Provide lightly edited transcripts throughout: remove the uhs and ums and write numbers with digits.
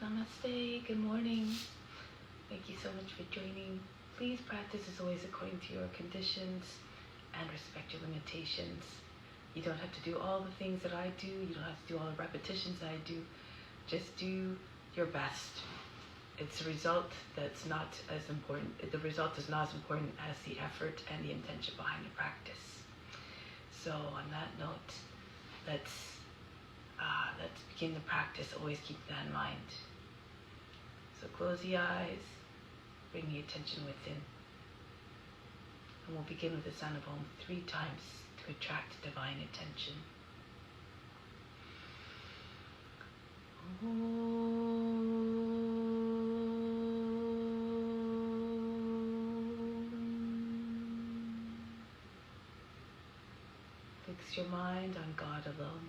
Namaste, good morning. Thank you so much for joining. Please practice as always according to your conditions and respect your limitations. You don't have to do all the things that I do. You don't have to do all the repetitions that I do. Just do your best. It's a result that's not as important. The result is not as important as the effort and the intention behind the practice. So on that note, let's begin the practice. Always keep that in mind. So close the eyes, bring the attention within. And we'll begin with the sound of Om 3 times to attract divine attention. Fix your mind on God alone.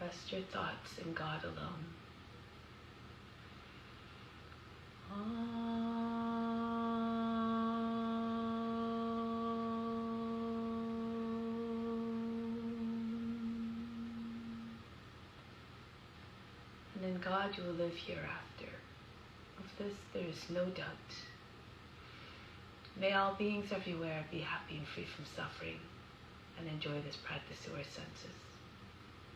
Rest your thoughts in God alone. And in God you will live hereafter. Of this there is no doubt. May all beings everywhere be happy and free from suffering and enjoy this practice through our senses.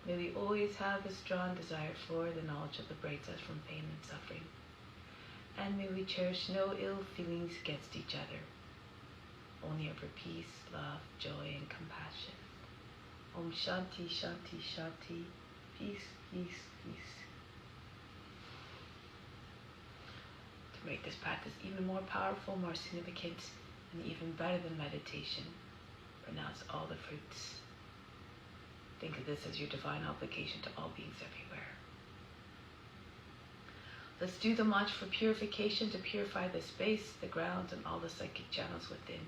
May we always have a strong desire for the knowledge of the breaks us from pain and suffering. And may we cherish no ill feelings against each other, only ever peace, love, joy, and compassion. Om Shanti, Shanti, Shanti. Peace, peace, peace. To make this practice even more powerful, more significant, and even better than meditation, pronounce all the fruits. Think of this as your divine obligation to all beings everywhere. Let's do the mantra for purification to purify the space, the grounds, and all the psychic channels within.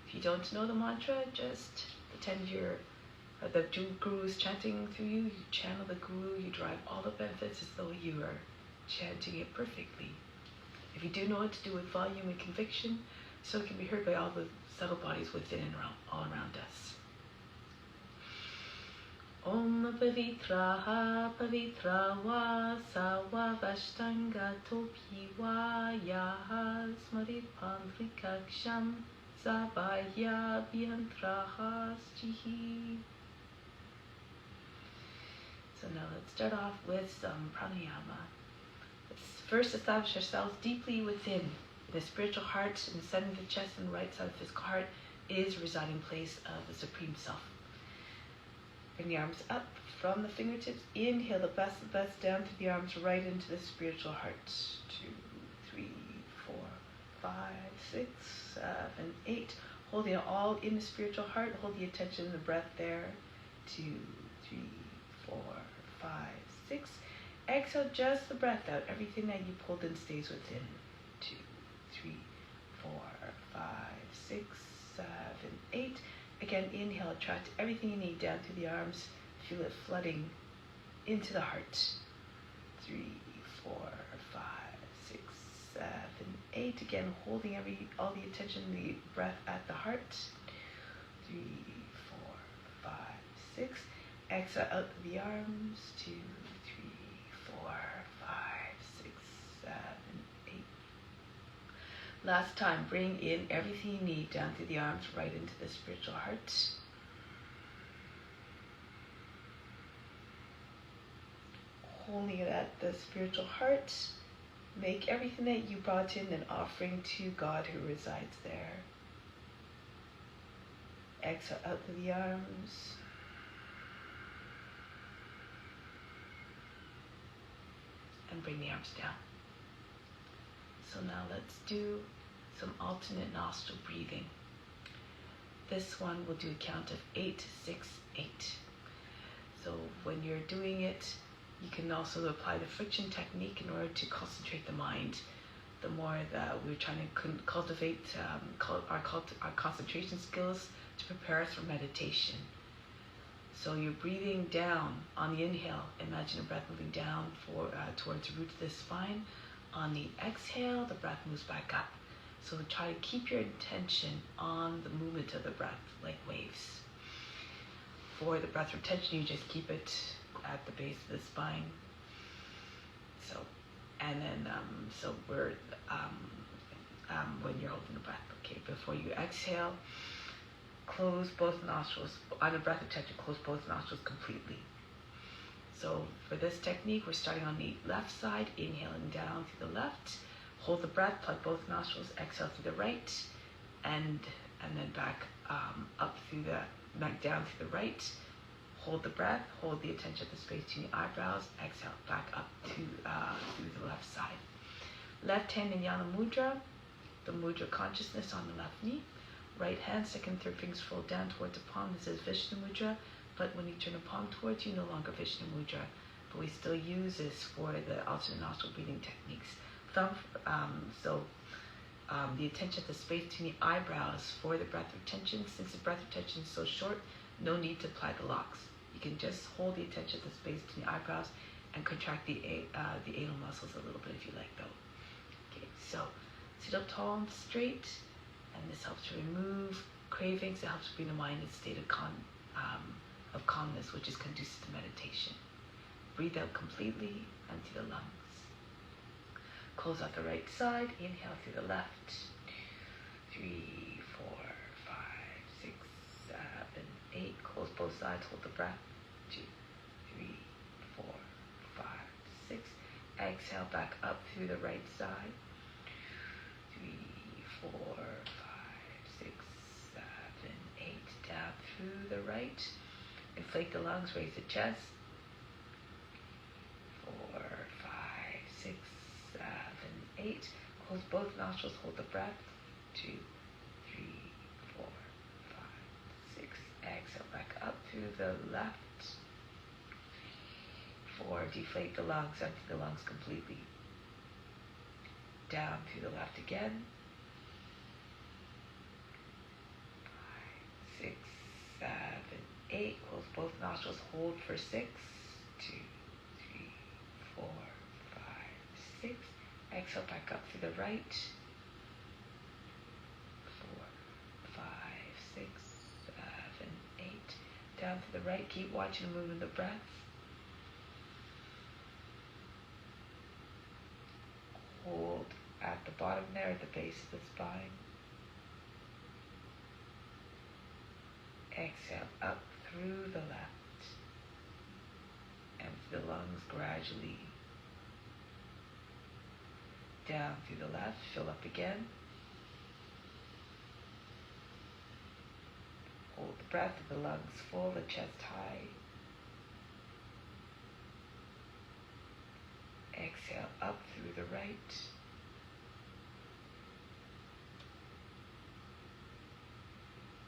If you don't know the mantra, just pretend the guru is chanting through you. You channel the guru, you derive all the benefits as though you are chanting it perfectly. If you do know what to do with volume and conviction, so it can be heard by all the subtle bodies within and all around us. Om Pavitraha Pavitra Sawa Vashtanga Topiwa Yaha Smaritpantrikaksham Sabaya Bhyantraha Stihi. So now let's start off with some pranayama. Let's first establish ourselves deeply within. The spiritual heart in the center of the chest and the right side of the physical heart is the residing place of the Supreme Self. Bring the arms up from the fingertips. Inhale the best down through the arms right into the spiritual heart. 2, 3, 4, 5, 6, 7, 8. Holding it all in the spiritual heart. Hold the attention in the breath there. 2, 3, 4, 5, 6. Exhale just the breath out. Everything that you pulled in stays within. 2, 3, 4, 5, 6, 7, 8. Again, inhale, attract everything you need down through the arms. Feel it flooding into the heart. 3, 4, 5, 6, 7, 8. Again, holding all the attention, the breath at the heart. 3, 4, 5, 6. Exhale out through the arms. 2, 3, 4, 5, 6, 7, 8. Last time, bring in everything you need down through the arms, right into the spiritual heart. Holding it at the spiritual heart, make everything that you brought in an offering to God who resides there. Exhale out through the arms. And bring the arms down. So now let's do some alternate nostril breathing. This one will do a count of 8, 6, 8. So when you're doing it, you can also apply the friction technique in order to concentrate the mind. The more that we're trying to cultivate our concentration skills to prepare us for meditation. So you're breathing down on the inhale. Imagine a breath moving down towards the root of the spine. On the exhale, the breath moves back up. So try to keep your intention on the movement of the breath, like waves. For the breath retention, you just keep it at the base of the spine. So, and then, when you're holding the breath, okay, before you exhale, close both nostrils. On the breath retention, close both nostrils completely. So for this technique, we're starting on the left side, inhaling down through the left. Hold the breath, plug both nostrils, exhale through the right, and then back up through back down through the right. Hold the breath, hold the attention of the space between the eyebrows, exhale back up to through the left side. Left hand in Yana Mudra, the mudra consciousness on the left knee. Right hand, second, third fingers fold down towards the palm. This is Vishnu Mudra, but when you turn the palm towards you, no longer Vishnu Mudra. But we still use this for the alternate nostril breathing techniques. Thumb, the attention at the space between the eyebrows for the breath retention. Since the breath retention is so short, no need to apply the locks. You can just hold the attention at the space between the eyebrows and contract the anal muscles a little bit if you like, though. Okay, so sit up tall and straight, and this helps to remove cravings. It helps to bring the mind in a state of calmness, which is conducive to meditation. Breathe out completely empty the lungs. Close out the right side. Inhale through the left. 3, 4, 5, 6, 7, 8. Close both sides. Hold the breath. 2, 3, 4, 5, 6. Exhale back up through the right side. 3, 4, 5, 6, 7, 8. Down through the right. Inflate the lungs. Raise the chest. 4, 5, 6, 7, 8. Close both nostrils. Hold the breath. 2, 3, 4, 5, 6. Exhale back up through the left. 4. Deflate the lungs. Empty the lungs completely. Down through the left again. 5, 6, 7, 8. Close both nostrils. Hold for 6. 2, 3, 4, 5, 6. Exhale back up through the right. 4, 5, 6, 7, 8. Down to the right. Keep watching the movement of the breath. Hold at the bottom there, at the base of the spine. Exhale up through the left. Empty the lungs gradually. Down through the left, fill up again. Hold the breath, the lungs full, the chest high. Exhale up through the right.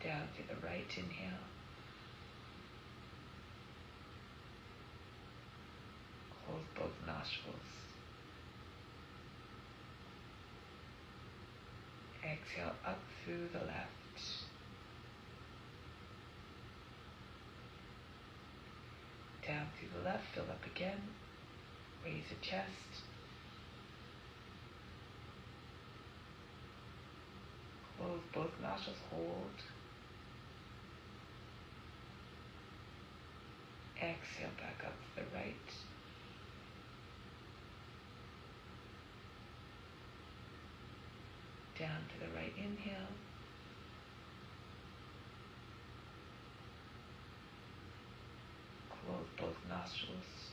Down through the right, inhale. Close both nostrils. Exhale up through the left. Down through the left, fill up again. Raise the chest. Close both nostrils, hold. Exhale back up to the right. Down to the right, inhale. Close both nostrils.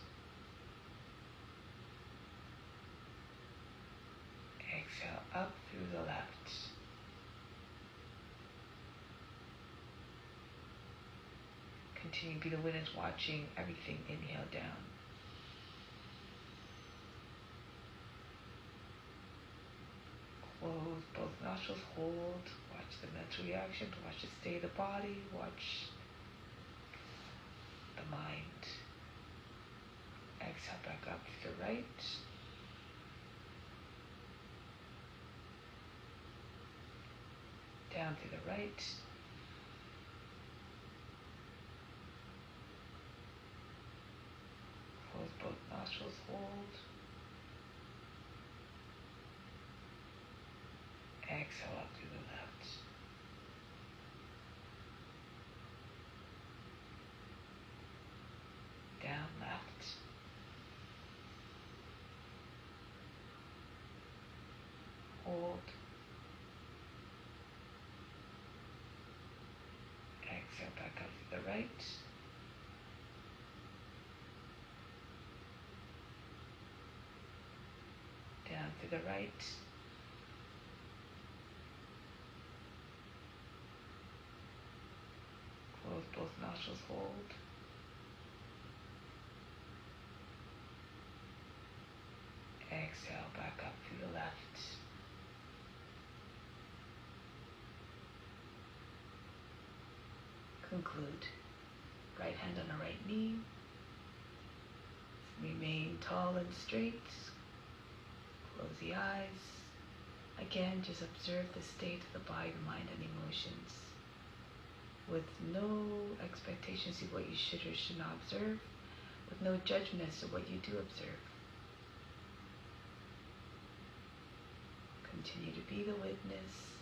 Exhale up through the left. Continue to be the witness watching everything. Inhale down. Close both nostrils, hold. Watch the mental reactions, watch the state of the body, watch the mind. Exhale back up to the right. Down to the right. Close both nostrils, hold. Exhale up through the left. Down left. Hold. Exhale back up to the right. Down to the right. Close both nostrils, hold. Exhale back up to the left. Conclude. Right hand on the right knee. Remain tall and straight. Close the eyes. Again, just observe the state of the body, the mind, and emotions. With no expectations of what you should or should not observe. With no judgment as to what you do observe. Continue to be the witness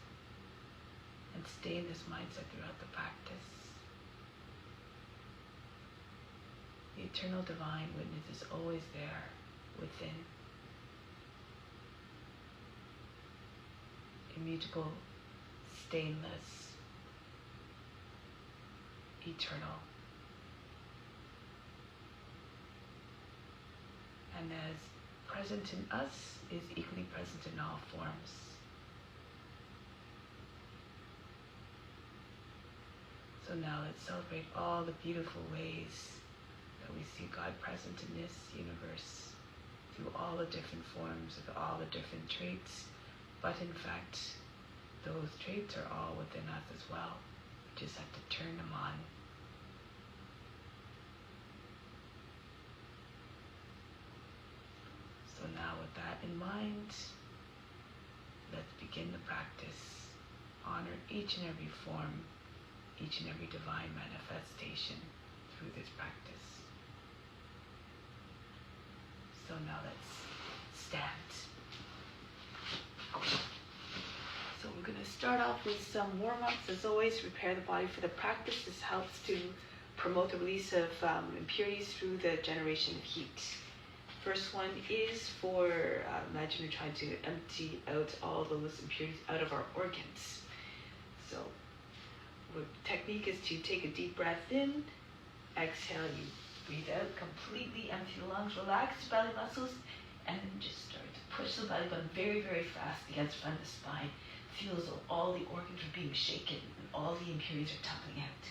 and stay in this mindset throughout the practice. The eternal divine witness is always there within. Immutable, stainless, eternal. And as present in us is equally present in all forms. So now let's celebrate all the beautiful ways that we see God present in this universe through all the different forms of all the different traits. But in fact, those traits are all within us as well. We just have to turn them on. So now with that in mind, let's begin the practice. Honor each and every form, each and every divine manifestation through this practice. So now let's stand. So we're going to start off with some warm-ups. As always, prepare the body for the practice. This helps to promote the release of impurities through the generation of heat. First one is for, imagine you're trying to empty out all those impurities out of our organs. So the technique is to take a deep breath in, exhale, you breathe out completely, empty the lungs, relax the belly muscles, and then just start to push the belly button very, very fast against the front of the spine. Feel as though all the organs are being shaken and all the impurities are tumbling out.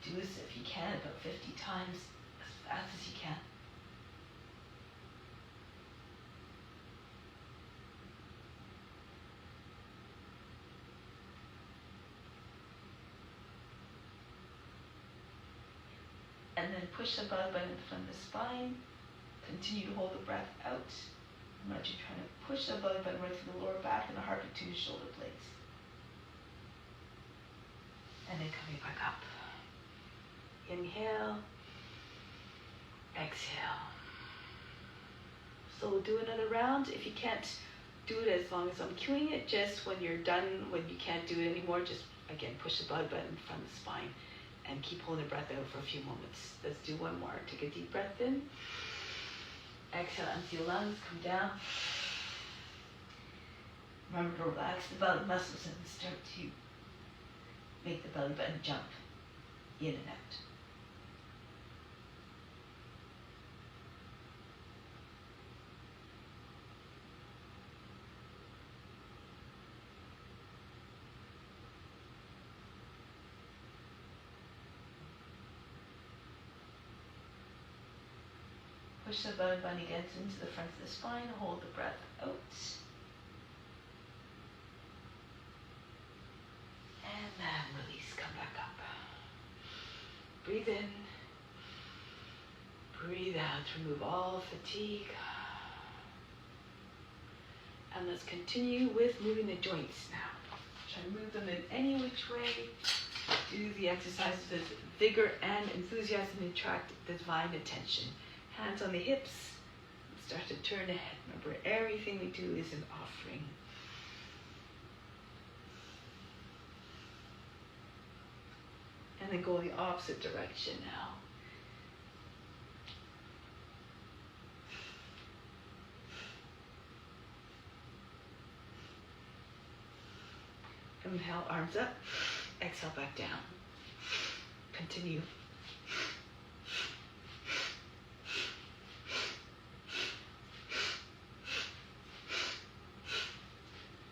Do this if you can, about 50 times, as fast as you can. And then push the belly button from the spine. Continue to hold the breath out. Imagine trying to push the belly button right through the lower back and the heart to the shoulder blades. And then coming back up. Inhale. Exhale. So we'll do another round. If you can't do it as long as I'm cueing it, just when you're done, when you can't do it anymore, just again push the belly button from the spine. And keep holding the breath out for a few moments. Let's do one more. Take a deep breath in. Exhale, empty your lungs, come down. Remember to relax the belly muscles and start to make the belly button jump in and out. Push the belly button against into the front of the spine. Hold the breath out. And then release. Come back up. Breathe in. Breathe out. Remove all fatigue. And let's continue with moving the joints now. Try to move them in any which way. Do the exercises with vigor and enthusiasm and attract divine attention. Hands on the hips, start to turn the head. Remember, everything we do is an offering. And then go in the opposite direction now. Inhale, arms up. Exhale, back down. Continue.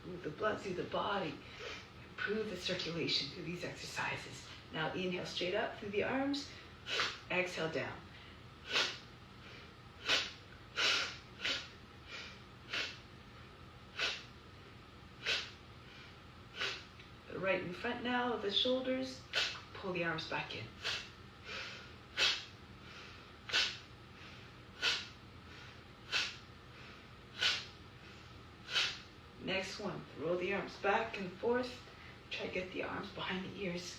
Move the blood through the body. Improve the circulation through these exercises. Now inhale straight up through the arms. Exhale down. Right in front now of the shoulders. Pull the arms back in. Next one, roll the arms back and forth. Try to get the arms behind the ears.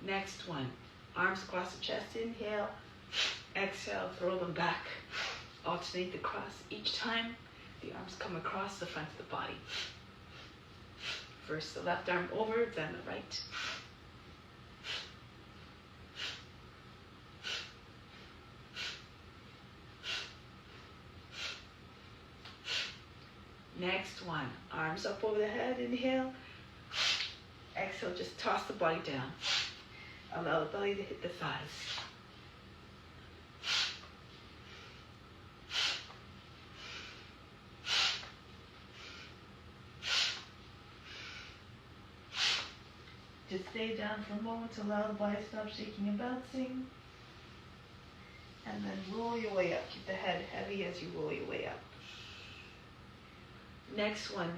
Next one, arms across the chest, inhale. Exhale, throw them back. Alternate the cross each time. The arms come across the front of the body. First the left arm over, then the right. Next one, arms up over the head, inhale. Exhale, just toss the body down. Allow the belly to hit the thighs. Just stay down for a moment to allow the body to stop shaking and bouncing. And then roll your way up. Keep the head heavy as you roll your way up. Next one,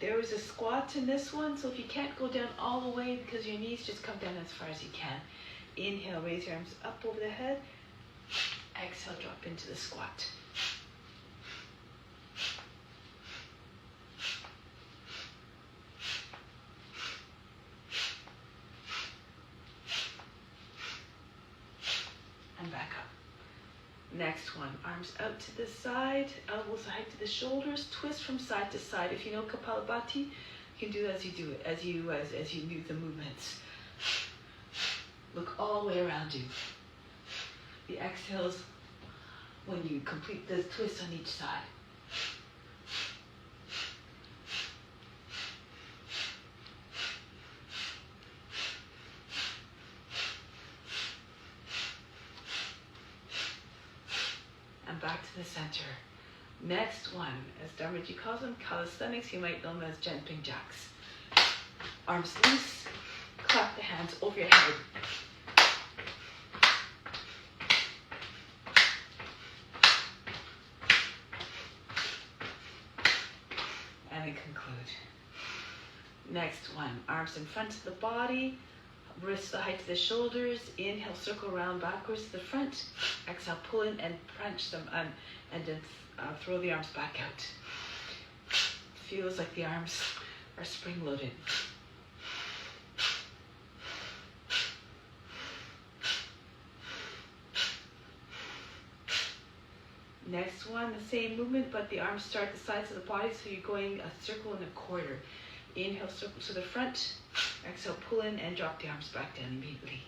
there is a squat in this one, so if you can't go down all the way because your knees, just come down as far as you can. Inhale, raise your arms up over the head. Exhale, drop into the squat. And back up. Next one, arms out to the side, elbows high to the shoulders, twist from side to side. If you know Kapalabhati, you can do it as you do it, as you do the movements. Look all the way around you. The exhales when you complete the twist on each side. Back to the center. Next one, as Dharmaji calls them, calisthenics, you might know them as jumping jacks. Arms loose, clap the hands over your head. And then conclude. Next one, arms in front of the body, wrists the height of the shoulders. Inhale, circle around backwards to the front. Exhale, pull in and crunch them and then throw the arms back out. Feels like the arms are spring-loaded. Next one, the same movement, but the arms start at the sides of the body, so you're going a circle and a quarter. Inhale, circle to the front. Exhale, pull in and drop the arms back down immediately.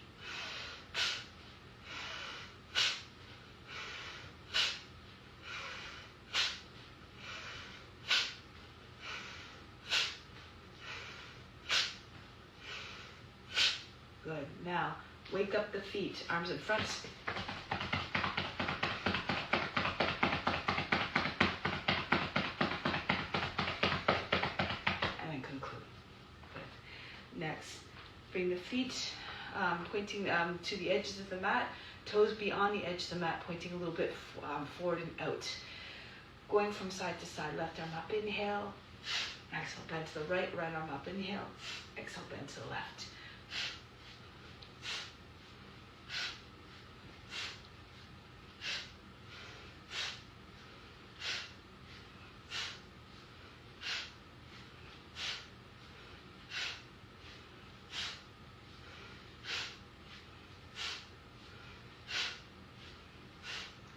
Good. Now, wake up the feet, arms in front. And then conclude. Good. Next, bring the feet pointing to the edges of the mat, toes beyond the edge of the mat, pointing a little bit forward and out. Going from side to side, left arm up, inhale. Exhale, bend to the right, right arm up, inhale. Exhale, bend to the left.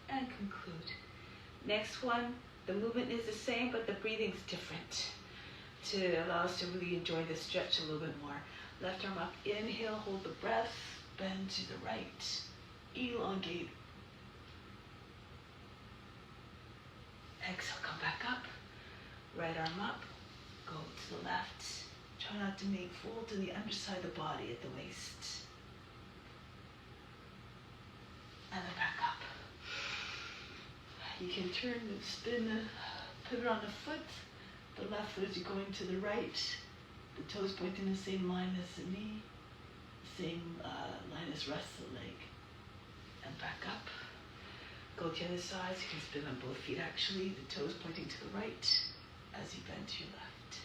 And conclude. Next one, the movement is the same, but the breathing's different to allow us to really enjoy the stretch a little bit more. Left arm up, inhale, hold the breath, bend to the right, elongate. Exhale, come back up, right arm up, go to the left. Try not to make fold to the underside of the body at the waist. And then back up. You can turn and spin the pivot on the foot. The left foot is going to the right. The toes pointing the same line as the knee. Same line as rest of the leg. And back up. Go to the other side. You can spin on both feet actually. The toes pointing to the right as you bend to your left.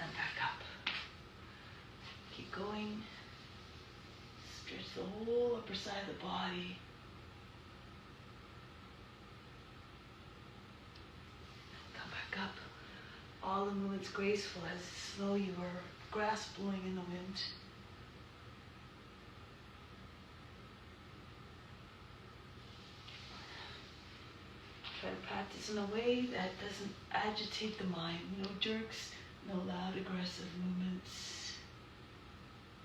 And back up. Keep going. Stretch the whole upper side of the body. Come back up. All the movements graceful as though you were grass blowing in the wind. Try to practice in a way that doesn't agitate the mind. No jerks, no loud aggressive movements.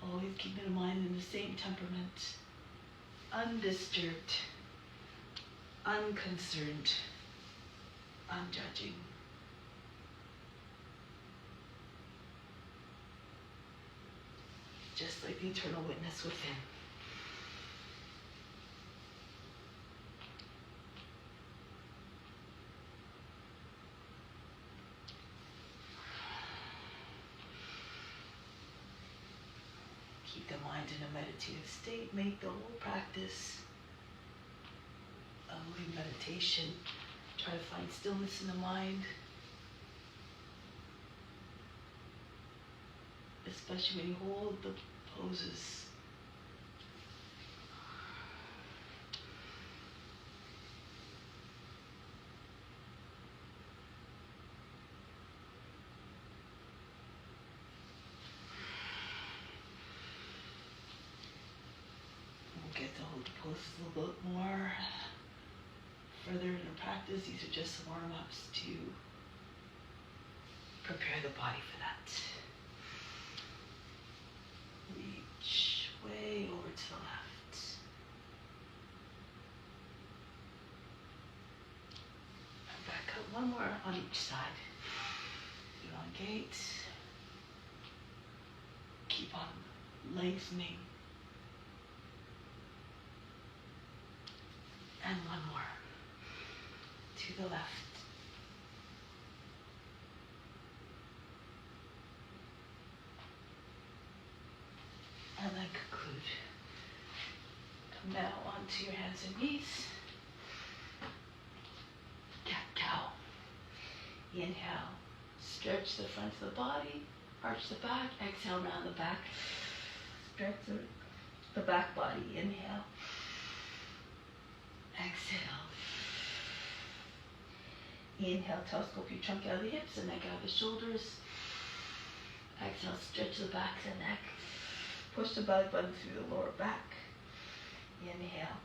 Always keeping the mind in the same temperament. Undisturbed, unconcerned, unjudging. Just like the eternal witness within. Keep the mind in a meditative state. Make the whole practice a moving meditation. Try to find stillness in the mind. Especially when you hold the poses. Get to hold the poses a little bit more further in the practice. These are just warm-ups to prepare the body for that. Reach way over to the left. And back up one more on each side. Elongate. Keep on lengthening. And one more. To the left. And then conclude. Come now onto your hands and knees. Cat-cow. Inhale. Stretch the front of the body. Arch the back. Exhale, round the back. Stretch the back body. Inhale. Exhale. Inhale, telescope your trunk out of the hips and neck out of the shoulders. Exhale, stretch the back of the neck. Push the belly button through the lower back. Inhale.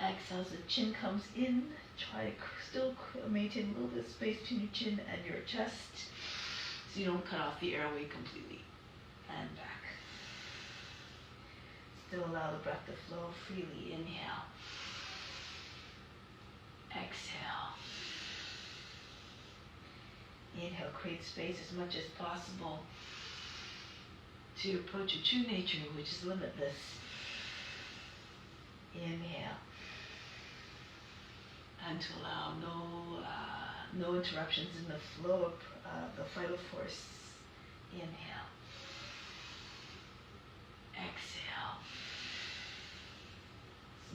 Exhale as the chin comes in. Try to still maintain a little bit of space between your chin and your chest so you don't cut off the airway completely. And back. Still allow the breath to flow freely. Inhale. Exhale. Inhale, create space as much as possible to approach your true nature, which is limitless. Inhale. And to allow no interruptions in the flow of the vital force. Inhale. Exhale.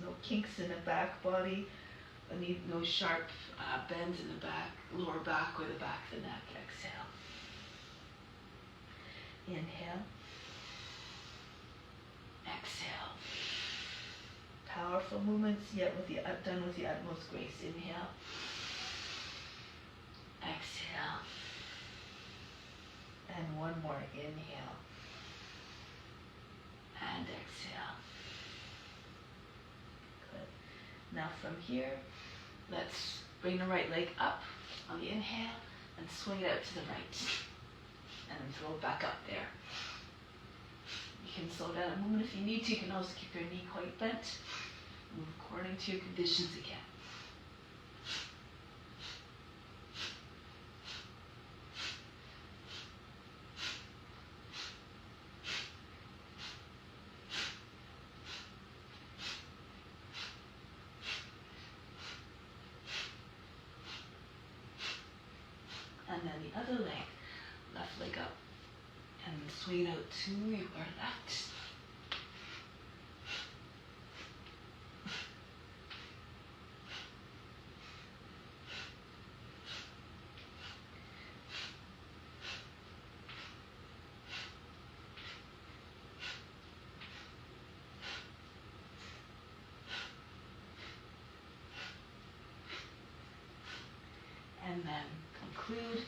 No kinks in the back body. No sharp bends in the back, lower back or the back of the neck. Exhale. Inhale. Exhale. Powerful movements, yet done with the utmost grace. Inhale. Exhale. And one more. Inhale. And exhale. Now from here, let's bring the right leg up on the inhale and swing it out to the right. And then throw it back up there. You can slow down a moment if you need to. You can also keep your knee quite bent. Move according to your conditions again. And then the other leg, left leg up, and swing out to your left. And then conclude.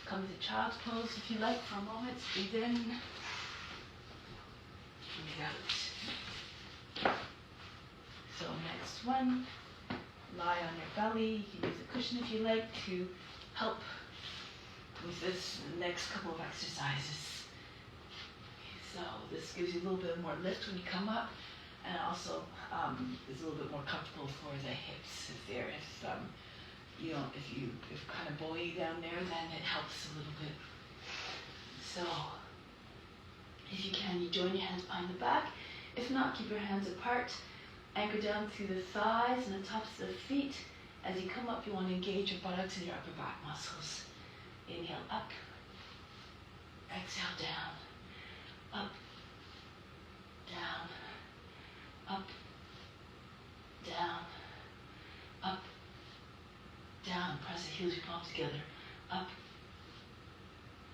Come to child's pose if you like for a moment. Breathe in. Breathe out. So next one, lie on your belly. You can use a cushion if you like to help with this next couple of exercises. So this gives you a little bit more lift when you come up, and also is a little bit more comfortable for the hips if kind of buoy down there, then it helps a little bit. So if you can, you join your hands behind the back. If not, keep your hands apart. Anchor down through the thighs and the tops of the feet. As you come up, you want to engage your buttocks and your upper back muscles. Inhale up. Exhale down. Up. Down. Up. Down. Up. Down. Press the heels, your palms together. Up.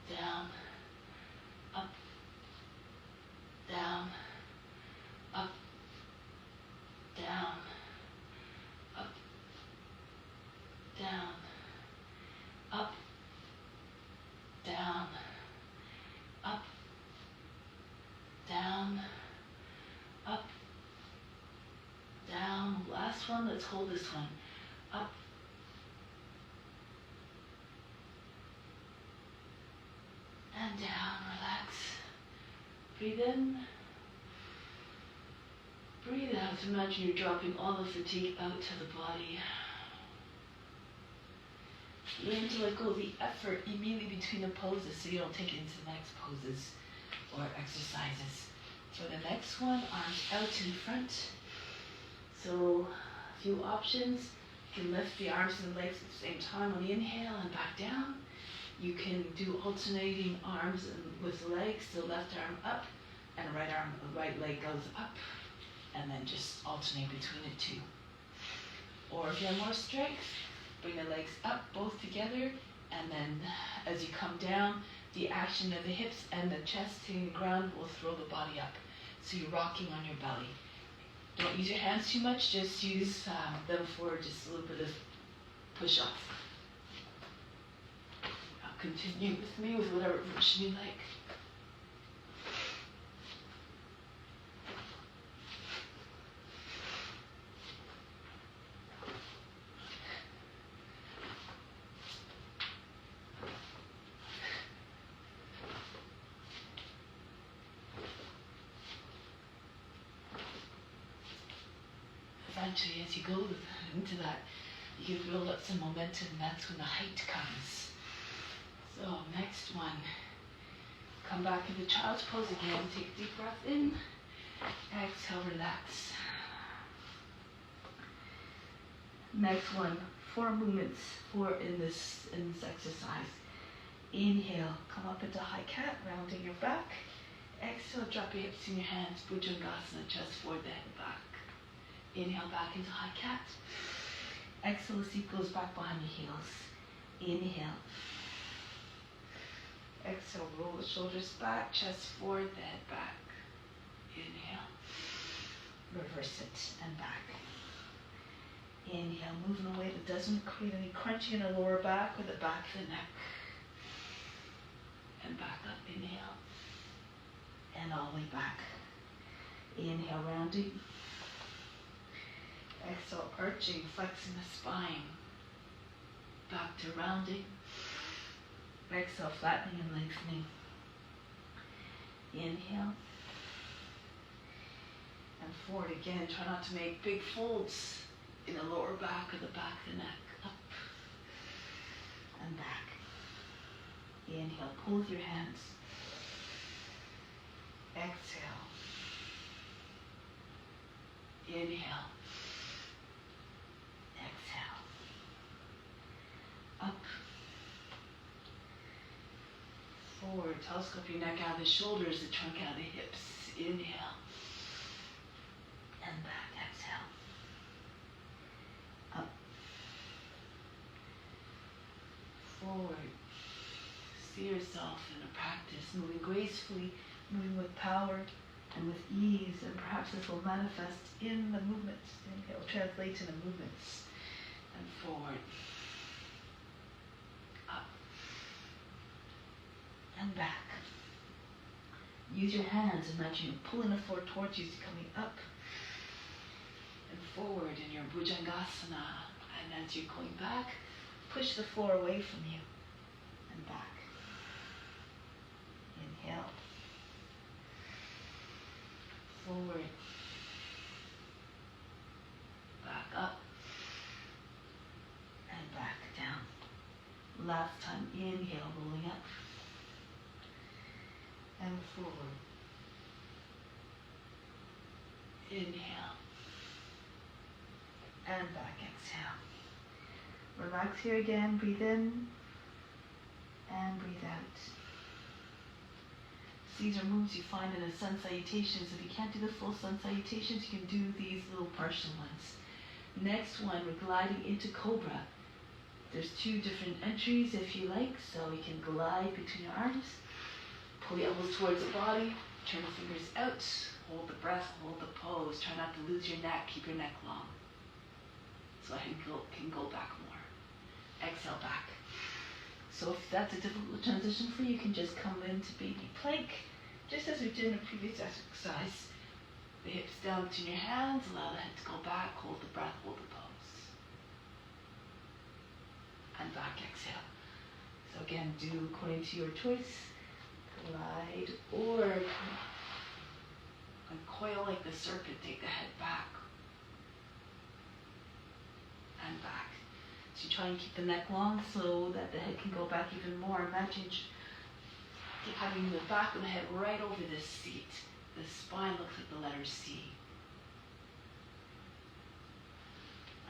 Down. Up. Down. Up. Down. Up. Down. Up. Down. Up. Down. Up. Down. Last one. Let's hold this one. Up. And down. Relax. Breathe in. Breathe out. Imagine you're dropping all the fatigue out to the body. Learn to let go of the effort immediately between the poses so you don't take it into the next poses or exercises. For the next one, arms out in front. So a few options. You can lift the arms and the legs at the same time on the inhale and back down. You can do alternating arms with the legs, so left arm up and right leg goes up, and then just alternate between the two. Or if you have more strength, bring the legs up both together, and then as you come down, the action of the hips and the chest hitting the ground will throw the body up. So you're rocking on your belly. Don't use your hands too much, just use them for just a little bit of push off. Continue with me with whatever version you like. Eventually, as you go into that, you can build up some momentum, and that's when the height comes. So next one, come back into child's pose again. Take a deep breath in, exhale, relax. Next one, 4 movements, 4 in this exercise. Inhale, come up into high cat, rounding your back. Exhale, drop your hips in your hands, Bhujangasana, chest forward, the head back. Inhale, back into high cat. Exhale, the seat goes back behind your heels. Inhale. Exhale, roll the shoulders back, chest forward, the head back. Inhale. Reverse it and back. Inhale, moving away that doesn't create any crunching in the lower back or the back of the neck. And back up, inhale. And all the way back. Inhale, rounding. Exhale, arching, flexing the spine. Back to rounding. Exhale, flattening and lengthening. Inhale. And forward again. Try not to make big folds in the lower back or the back of the neck. Up and back. Inhale, pull with your hands. Exhale. Inhale. Exhale. Up. Forward. Telescope your neck out of the shoulders, the trunk out of the hips. Inhale. And back. Exhale. Up. Forward. See yourself in a practice, moving gracefully, moving with power and with ease, and perhaps this will manifest in the movements. It will translate to the movements. And forward. Up. And back. Use your hands. Imagine you pulling the floor towards you, coming up and forward in your Bhujangasana. And as you're going back, push the floor away from you and back. Inhale. Forward. Back up. And back down. Last time, inhale, rolling up. And forward. Inhale. And back, exhale. Relax here again, breathe in and breathe out. These are moves you find in the sun salutations. If you can't do the full sun salutations, you can do these little partial ones. Next one, we're gliding into Cobra. There's 2 different entries if you like, so you can glide between your arms. Pull the elbows towards the body, turn the fingers out, hold the breath, hold the pose. Try not to lose your neck, keep your neck long. So I can go back more. Exhale, back. So if that's a difficult transition for you, you can just come into baby plank, just as we did in the previous exercise. The hips down between your hands, allow the head to go back, hold the breath, hold the pose. And back, exhale. So again, do according to your choice. Glide or coil like the serpent, take the head back and back. So you try and keep the neck long so that the head can go back even more. Imagine having the back of the head right over this seat. The spine looks like the letter C.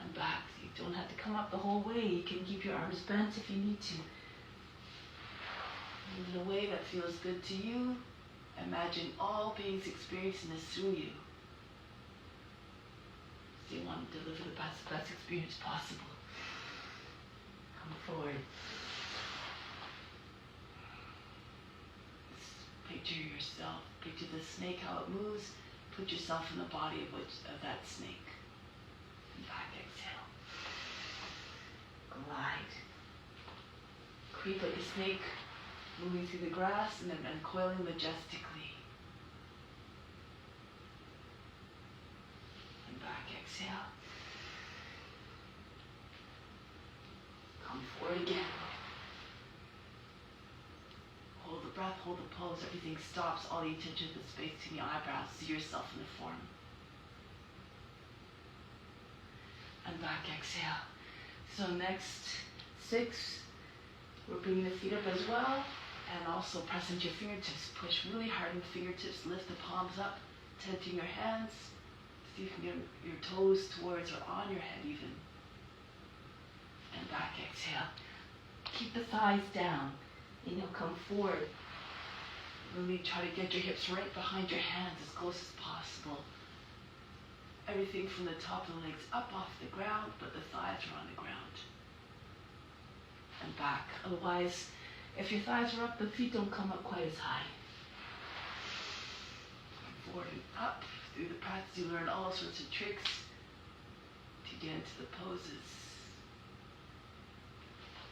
And back. You don't have to come up the whole way. You can keep your arms bent if you need to. Move in a way that feels good to you. Imagine all beings experiencing this through you. So you want to deliver the best experience possible. Come forward. Picture yourself. Picture the snake, how it moves. Put yourself in the body of that snake. And back, exhale. Glide. Creep like a snake, moving through the grass and then coiling majestically. And back, exhale. Come forward again. Hold the breath, hold the pose, everything stops, all the attention to the space between your eyebrows. See yourself in the form. And back, exhale. So next 6, we're bringing the feet up as well, and also press into your fingertips. Push really hard in the fingertips, lift the palms up, touching your hands. See if you can get your toes towards or on your head even. And back, exhale. Keep the thighs down. Inhale, come forward. Really try to get your hips right behind your hands as close as possible. Everything from the top of the legs up off the ground, but the thighs are on the ground. And back. Otherwise, if your thighs are up, the feet don't come up quite as high. Forward and up. Through the practice, you learn all sorts of tricks to get into the poses.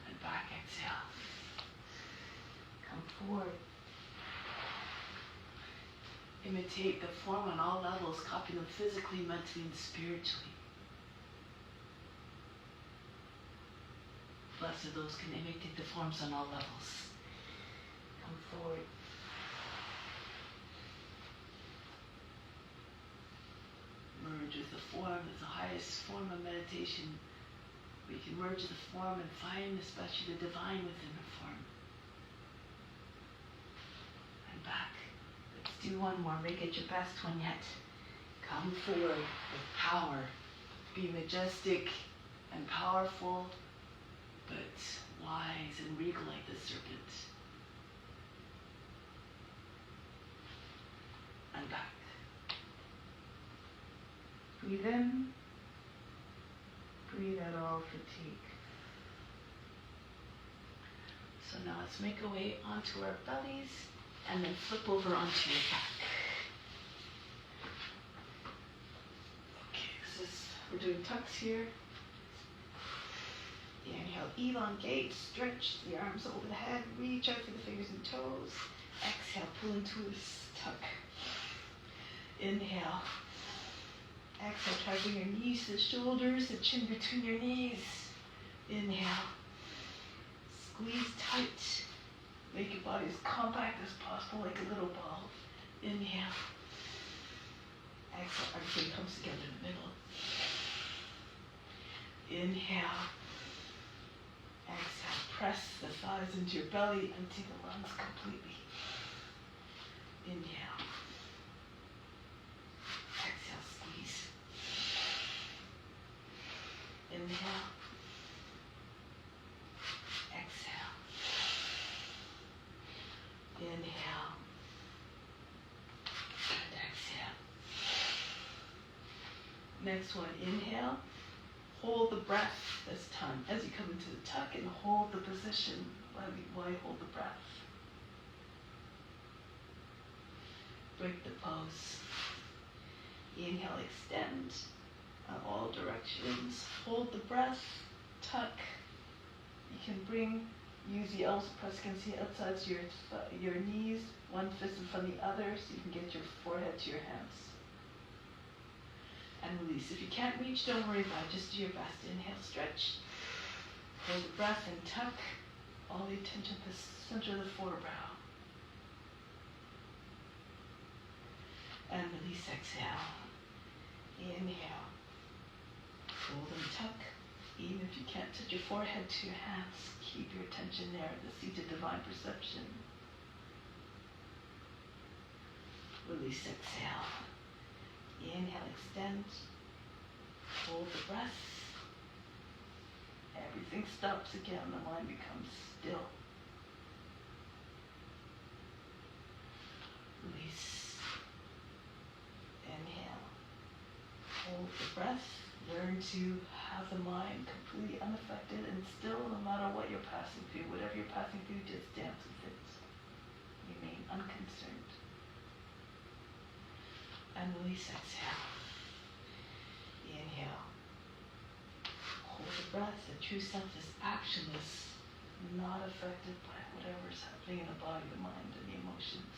And back, exhale. Come forward. Imitate the form on all levels, copy them physically, mentally, and spiritually. rest of those can imitate the forms on all levels. Come forward. Merge with the form. It's the highest form of meditation. We can merge the form and find especially the divine within the form. And back. Let's do one more. Make it your best one yet. Come forward with power. Be majestic and powerful, but wise and regal like the serpent. And back. Breathe in. Breathe out all fatigue. So now let's make our way onto our bellies and then flip over onto your back. Okay, we're doing tucks here. Inhale, elongate, stretch the arms over the head, reach out for the fingers and toes. Exhale, pull into a tuck. Inhale. Exhale, try to bring your knees to the shoulders, the chin between your knees. Inhale. Squeeze tight. Make your body as compact as possible, like a little ball. Inhale. Exhale, everything comes together in the middle. Inhale. Exhale, press the thighs into your belly, empty the lungs completely. Inhale. Exhale, squeeze. Inhale. Exhale. Inhale. And exhale. Next one, inhale. Hold the breath this time as you come into the tuck and hold the position. Why hold the breath? Break the pose. Inhale, extend all directions. Hold the breath, tuck. You can use the elbows pressed against the outsides of your knees, one fist in front of the other so you can get your forehead to your hands. And release. If you can't reach, don't worry about it. Just do your best. Inhale, stretch. Hold the breath and tuck all the attention to the center of the forebrow. And release, exhale. Inhale. Hold and tuck. Even if you can't touch your forehead to your hands, keep your attention there, the seat of divine perception. Release, exhale. Inhale, extend. Hold the breath. Everything stops again. The mind becomes still. Release. Inhale. Hold the breath. Learn to have the mind completely unaffected and still, no matter what you're passing through. Whatever you're passing through, just dance with it. Remain unconcerned. And release, exhale. Inhale. Hold the breath. The true self is actionless, not affected by whatever is happening in the body, the mind, and the emotions.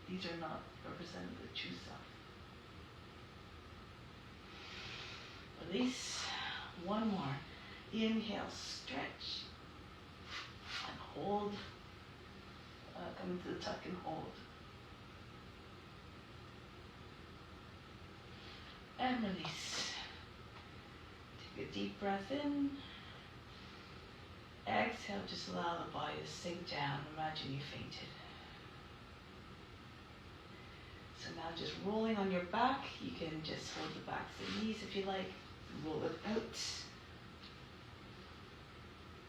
These are not representing the true self. Release. One more. Inhale, stretch. And hold. Come into the tuck and hold. And release. Take a deep breath in. Exhale, just allow the body to sink down. Imagine you fainted. So now just rolling on your back. You can just hold the backs of the knees if you like. Roll it out.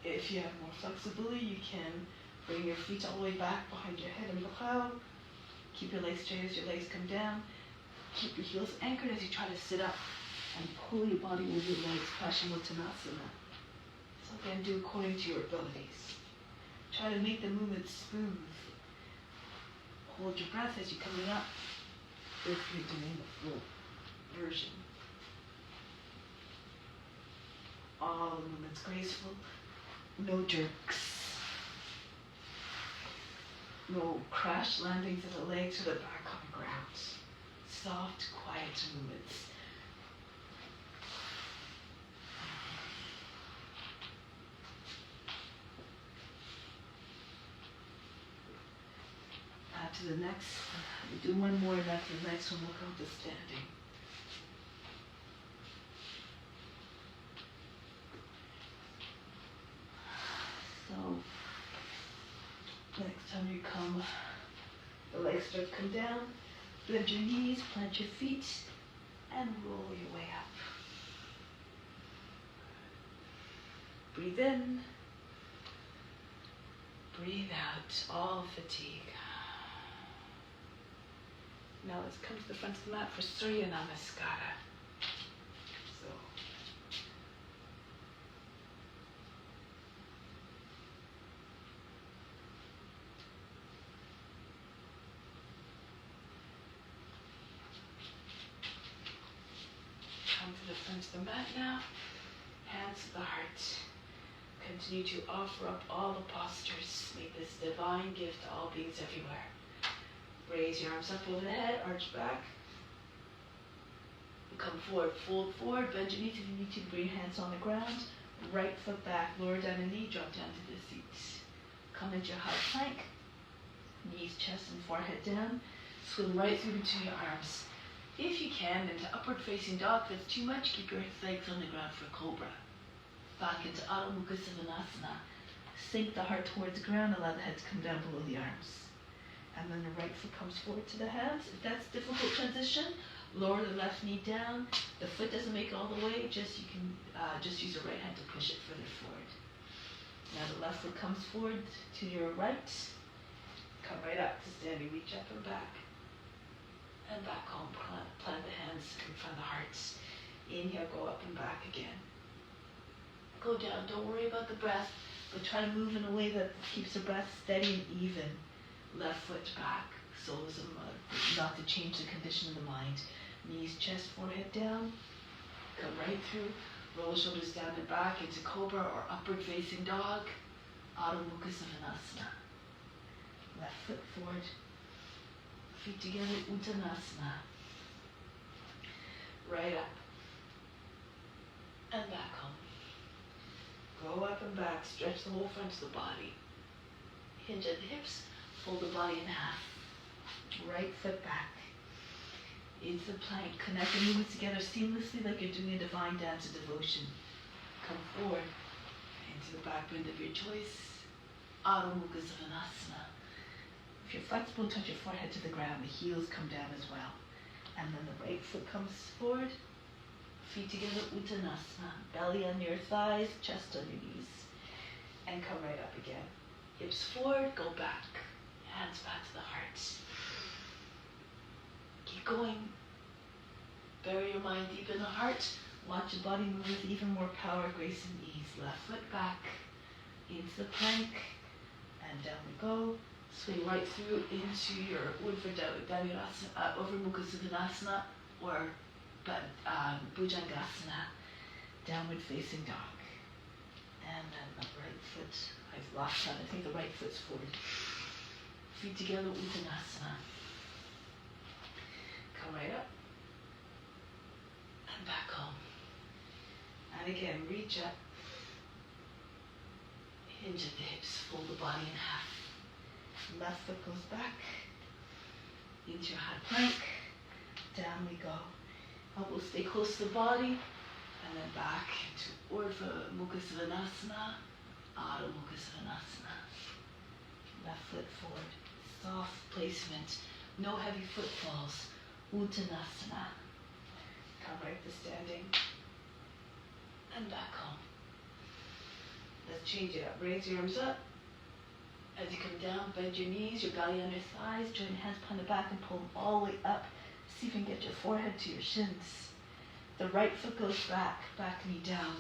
If you have more flexibility, you can bring your feet all the way back behind your head and look. Keep your legs straight as your legs come down. Keep your heels anchored as you try to sit up and pull your body with your legs, Paschimottanasana. So again, do according to your abilities. Try to make the movement smooth. Hold your breath as you're coming up if you're doing the full version. All the movements graceful, no jerks, no crash landings of the legs or the back on the ground. Soft, quiet movements. back to the next. We'll do one more and after the next one we'll go to standing. So next time you come, the legs start to come down, bend your knees, plant your feet, and roll your way up. Breathe in, breathe out, all fatigue. Now let's come to the front of the mat for Surya Namaskara. So, come to the front of the mat now, hands to the heart. Continue to offer up all the postures. Make this divine gift to all beings everywhere. Raise your arms up over the head, arch back. Come forward, fold forward, bend your knees if you need to. Bring your hands on the ground. Right foot back, lower down a knee, drop down to the seat. Come into your high plank. Knees, chest, and forehead down. Swim right through into your arms. If you can, into upward facing dog. If it's too much, keep your legs on the ground for cobra. Back into Adho Mukha Svanasana. Sink the heart towards the ground, allow the head to come down below the arms. And then the right foot comes forward to the hands. If that's a difficult transition, lower the left knee down. The foot doesn't make it all the way, you can just use your right hand to push it further forward. Now the left foot comes forward to your right. Come right up to standing, reach up and back. And back home, plant the hands in front of the hearts. Inhale, go up and back again. Go down, don't worry about the breath, but try to move in a way that keeps the breath steady and even. Left foot back, soles of mud, not to change the condition of the mind. Knees, chest, forehead down. Come right through, roll shoulders down and back into cobra or upward facing dog. Adho Mukha Svanasana. Left foot forward, feet together, Uttanasana. Right up and back home. Go up and back, stretch the whole front of the body. Hinge at the hips, fold the body in half. Right foot back. Into the plank, connect the movements together seamlessly like you're doing a divine dance of devotion. Come forward, into the back bend of your choice. Adho Mukha Svanasana. If you're flexible, touch your forehead to the ground, the heels come down as well. And then the right foot comes forward. Feet together, Uttanasana. Belly on your thighs, chest on your knees. And come right up again. Hips forward, go back. Hands back to the heart. Keep going. Bury your mind deep in the heart. Watch your body move with even more power, grace, and ease. Left foot back. Into the plank. And down we go. Swing right through into your over Mukha Svanasana or Bhujangasana, downward facing dog. And then the right foot, I've lost that, I think the right foot's forward. Feet together, Uttanasana. Come right up and back home. And again, reach up, hinge at the hips, fold the body in half. Left foot goes back into your high plank. Down we go. Elbows stay close to the body, and then back into Urdhva Mukha Svanasana, Adho Mukha Svanasana. Left foot forward, soft placement, no heavy footfalls. Uttanasana. Come right to standing, and back home. Let's change it up. Raise your arms up. As you come down, bend your knees, your belly on your thighs, join your hands behind the back and pull them all the way up. See if you can get your forehead to your shins. The right foot goes back, back knee down.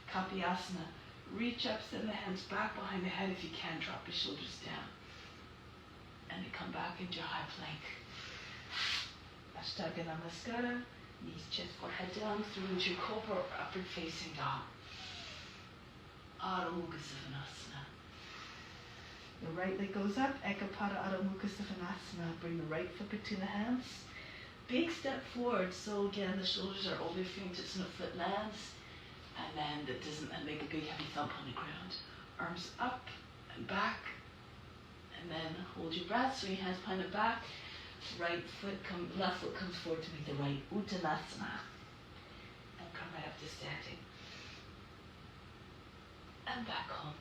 Kapiyasana. Reach up, send the hands back behind the head if you can. Drop your shoulders down. And then come back into your high plank. Ashtanga Namaskara. Knees, chest, forehead down, through into your cobra or upward facing dog. Adho Mukha Svanasana. The right leg goes up, Ekapada Adho Mukha Svanasana. Bring the right foot between the hands. Big step forward, so again the shoulders are over your fingertips and the foot lands. And then that doesn't make a big heavy thump on the ground. Arms up and back And then hold your breath, swing your hands behind the back. Left foot comes forward to make the right Uttanasana. And come right up to standing. And back home.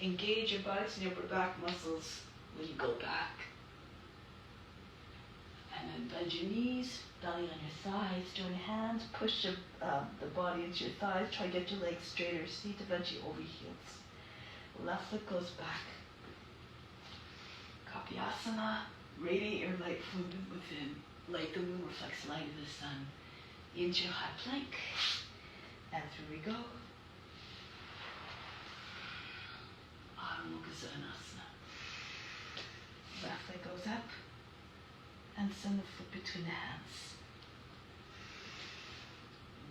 Engage your buttocks and your upper back muscles when you go back. And then bend your knees, belly on your thighs, join hands, push the body into your thighs, try to get your legs straighter, seat eventually over heels. Left foot goes back. Kapyasana, radiate your light from within, like the moon reflects light of the sun, into your high plank, and through we go. Adho Mukha Svanasana. Left leg goes up, and send the foot between the hands.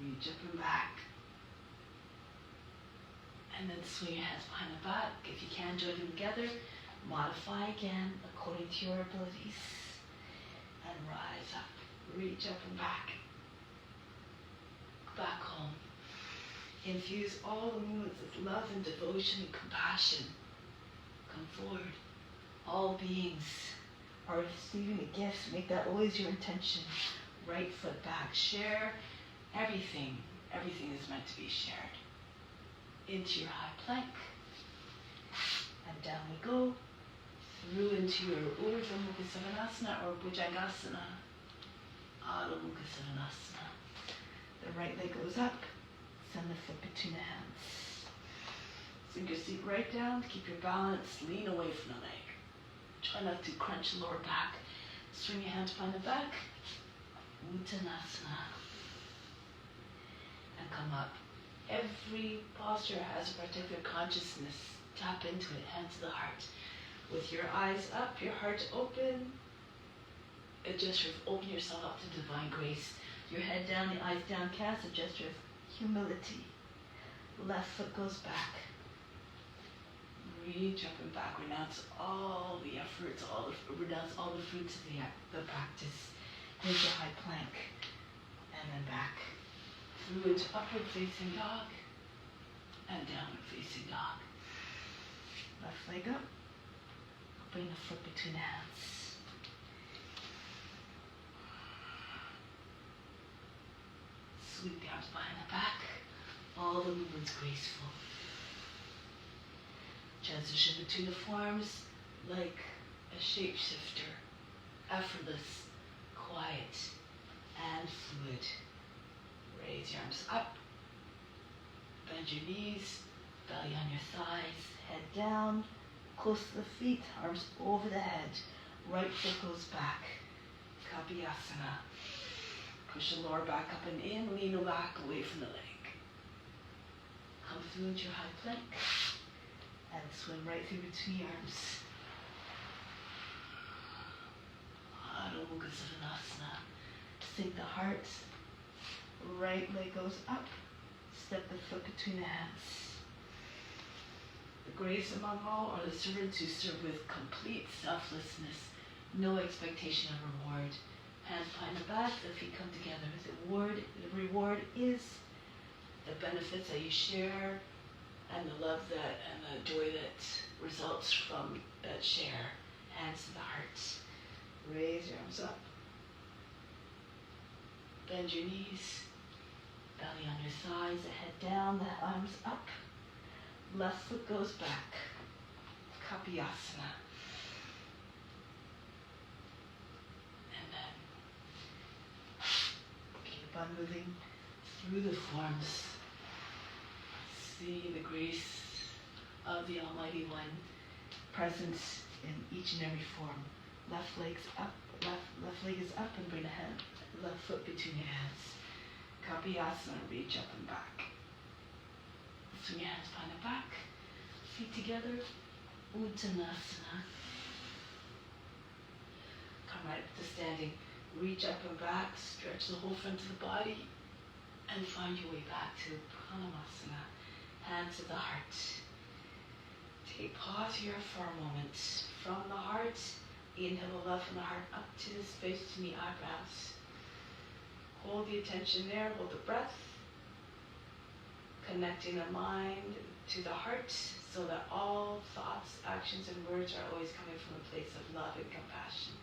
Reach up and back. And then swing your hands behind the back. If you can, join them together. Modify again according to your abilities. And rise up. Reach up and back. Back home. Infuse all the movements with love and devotion and compassion. Come forward. All beings are receiving a gift. Make that always your intention. Right foot back. Share everything. Everything is meant to be shared. Into your high plank. And down we go. Through into your Urdhva Mukha Svanasana or Bhujangasana. Adho Mukha Svanasana. The right leg goes up. Send the foot between the hands. Sink your seat right down to keep your balance. Lean away from the leg. Try not to crunch the lower back. Swing your hands behind the back. Uttanasana. And come up. Every posture has a particular consciousness. Tap into it. Hands to the heart. With your eyes up, your heart open. A gesture of open yourself up to divine grace. Your head down, the eyes downcast. A gesture of humility. Left foot goes back. Reach up and back. Renounce all the efforts, renounce all the fruits of the practice. Into high plank. And then back. Through into upward facing dog. And downward facing dog. Left leg up. Bring the foot between the hands. Sweep the arms behind the back. All the movements graceful. Transition between the forms like a shapeshifter. Effortless, quiet, and fluid. Raise your arms up. Bend your knees. Belly on your thighs. Head down. Close to the feet, arms over the head. Right foot goes back. Kapyasana. Push the lower back up and in. Lean back away from the leg. Come through into your high plank. And swim right through between your arms. Adho Mukha Svanasana. Sink the heart. Right leg goes up. Step the foot between the hands. The greatest among all are the servants who serve with complete selflessness, no expectation of reward. Hands behind the back, the feet come together. The reward is the benefits that you share and the love and the joy that results from that share. Hands to the heart. Raise your arms up. Bend your knees. Belly on your thighs, the head down, the arms up. Left foot goes back. Kapyasana. And then keep on moving through the forms. See the grace of the Almighty One present in each and every form. Left leg's up. Left leg is up and bring the hand. Left foot between your hands. Kapyasana. Reach up and back. Swing your hands behind the back, feet together, Uttanasana. Come right up to standing. Reach up and back, stretch the whole front of the body, and find your way back to Pranamasana. Hands to the heart. Take pause here for a moment. From the heart, inhale the love from the heart up to the space between the eyebrows. Hold the attention there, hold the breath. Connecting the mind to the heart, so that all thoughts, actions, and words are always coming from a place of love and compassion.